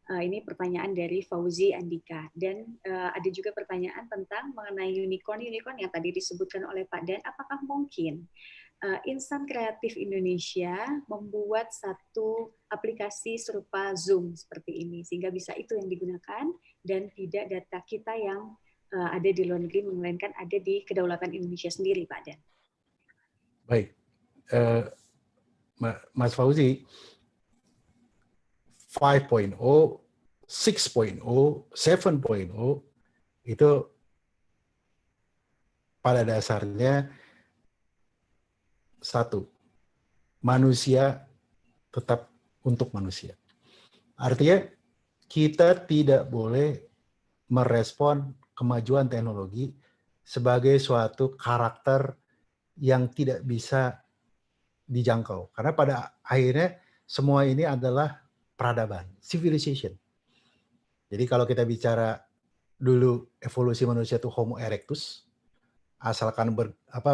Ini pertanyaan dari Fauzi Andika. Dan ada juga pertanyaan tentang mengenai unicorn yang tadi disebutkan oleh Pak Dan. Apakah mungkin Insan Kreatif Indonesia membuat satu aplikasi serupa Zoom seperti ini, sehingga bisa itu yang digunakan dan tidak data kita yang ada di luar negeri, melainkan ada di kedaulatan Indonesia sendiri, Pak Dan. Baik, Mas Fauzi, 5.0, 6.0, 7.0 itu pada dasarnya satu, manusia tetap untuk manusia. Artinya kita tidak boleh merespon kemajuan teknologi sebagai suatu karakter yang tidak bisa dijangkau. Karena pada akhirnya semua ini adalah peradaban, civilization. Jadi kalau kita bicara dulu evolusi manusia itu Homo erectus, asalkan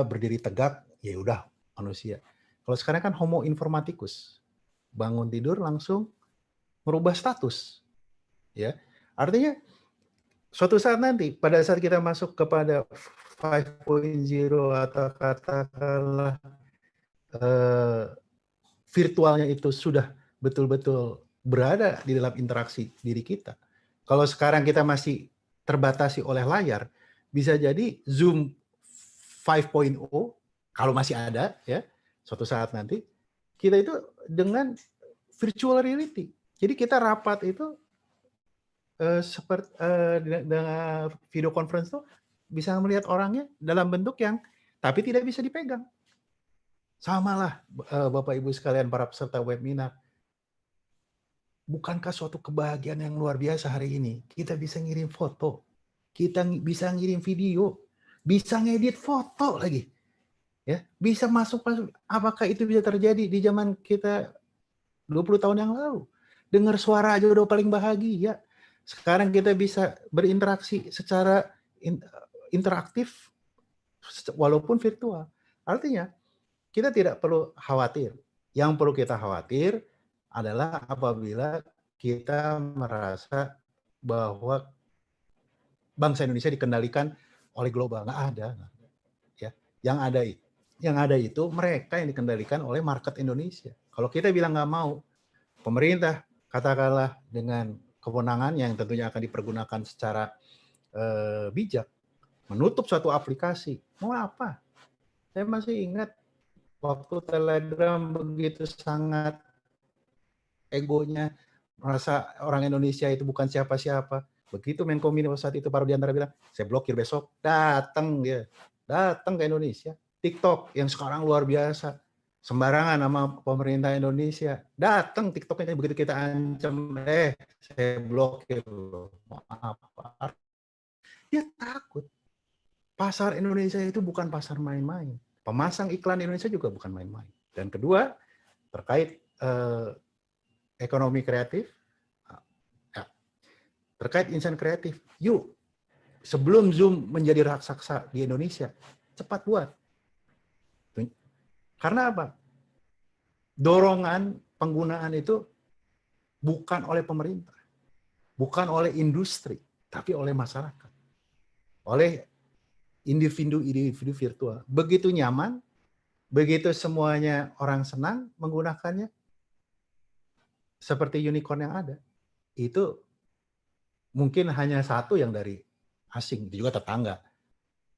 berdiri tegak, ya udah manusia. Kalau sekarang kan Homo informaticus, bangun tidur langsung merubah status. Ya, artinya suatu saat nanti, pada saat kita masuk kepada 5.0 atau katakanlah virtualnya itu sudah betul-betul berada di dalam interaksi diri kita. Kalau sekarang kita masih terbatasi oleh layar, bisa jadi Zoom 5.0 kalau masih ada ya, suatu saat nanti kita itu dengan virtual reality. Jadi kita rapat itu seperti dengan video conference tuh bisa melihat orangnya dalam bentuk yang tapi tidak bisa dipegang. Samalah Bapak Ibu sekalian para peserta webinar. Bukankah suatu kebahagiaan yang luar biasa hari ini? Kita bisa ngirim foto, kita bisa ngirim video, bisa ngedit foto lagi. Ya, bisa masuk. Apakah itu bisa terjadi di zaman kita 20 tahun yang lalu? Dengar suara aja udah paling bahagia. Sekarang kita bisa berinteraksi secara interaktif walaupun virtual. Artinya kita tidak perlu khawatir. Yang perlu kita khawatir adalah apabila kita merasa bahwa bangsa Indonesia dikendalikan oleh global. Nggak ada. Ya. Yang ada itu mereka yang dikendalikan oleh market Indonesia. Kalau kita bilang nggak mau, pemerintah katakanlah dengan kewenangan yang tentunya akan dipergunakan secara bijak, menutup suatu aplikasi, mau apa? Saya masih ingat waktu Telegram begitu sangat egonya, merasa orang Indonesia itu bukan siapa-siapa. Begitu Menkominfo saat itu Pak Rudiantara bilang, saya blokir besok, datang ke Indonesia. TikTok yang sekarang luar biasa, sembarangan sama pemerintah Indonesia, datang TikToknya begitu kita ancam, saya blokir loh. Apa? Dia takut. Pasar Indonesia itu bukan pasar main-main. Pemasang iklan Indonesia juga bukan main-main. Dan kedua, terkait ekonomi kreatif, terkait insan kreatif, yuk sebelum Zoom menjadi raksasa di Indonesia, cepat buat. Karena apa? Dorongan penggunaan itu bukan oleh pemerintah, bukan oleh industri, tapi oleh masyarakat, oleh individu-individu virtual. Begitu nyaman, begitu semuanya orang senang menggunakannya, seperti unicorn yang ada, itu mungkin hanya satu yang dari asing, itu juga tetangga.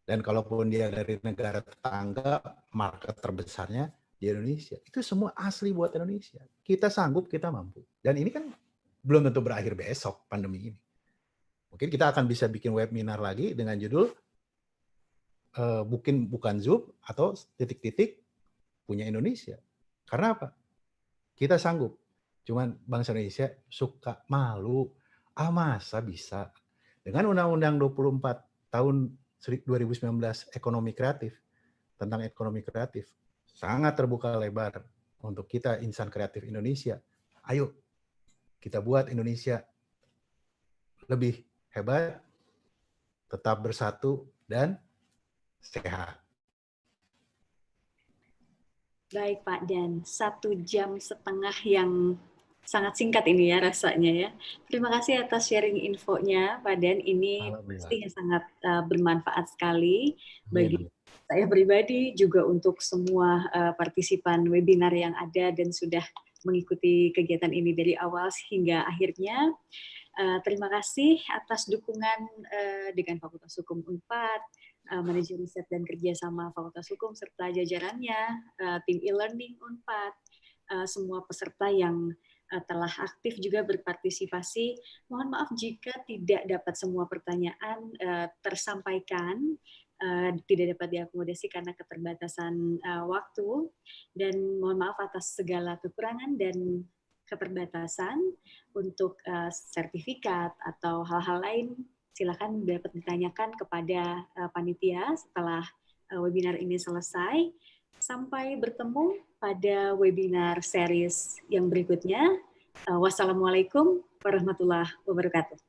Dan kalaupun dia dari negara tetangga, market terbesarnya di Indonesia. Itu semua asli buat Indonesia. Kita sanggup, kita mampu. Dan ini kan belum tentu berakhir besok pandemi ini. Mungkin kita akan bisa bikin webinar lagi dengan judul bukan Zoom atau titik-titik punya Indonesia. Karena apa? Kita sanggup. Cuman bangsa Indonesia suka malu. Masa bisa? Dengan Undang-Undang 24 tahun 2019 ekonomi kreatif, tentang ekonomi kreatif, sangat terbuka lebar untuk kita insan kreatif Indonesia. Ayo, kita buat Indonesia lebih hebat, tetap bersatu, dan sehat. Baik Pak, dan 1,5 jam yang sangat singkat ini ya rasanya ya. Terima kasih atas sharing infonya Pak Dan, ini pastinya sangat bermanfaat sekali bagi saya pribadi, juga untuk semua partisipan webinar yang ada dan sudah mengikuti kegiatan ini dari awal hingga akhirnya. Terima kasih atas dukungan dengan Fakultas Hukum Unpad, Manajemen Riset dan Kerjasama Fakultas Hukum serta jajarannya, tim e-learning Unpad, semua peserta yang telah aktif juga berpartisipasi. Mohon maaf jika tidak dapat semua pertanyaan tersampaikan, tidak dapat diakomodasi karena keterbatasan waktu, dan mohon maaf atas segala kekurangan dan keterbatasan. Untuk sertifikat atau hal-hal lain, silakan dapat ditanyakan kepada panitia setelah webinar ini selesai. Sampai bertemu pada webinar series yang berikutnya. Wassalamualaikum warahmatullahi wabarakatuh.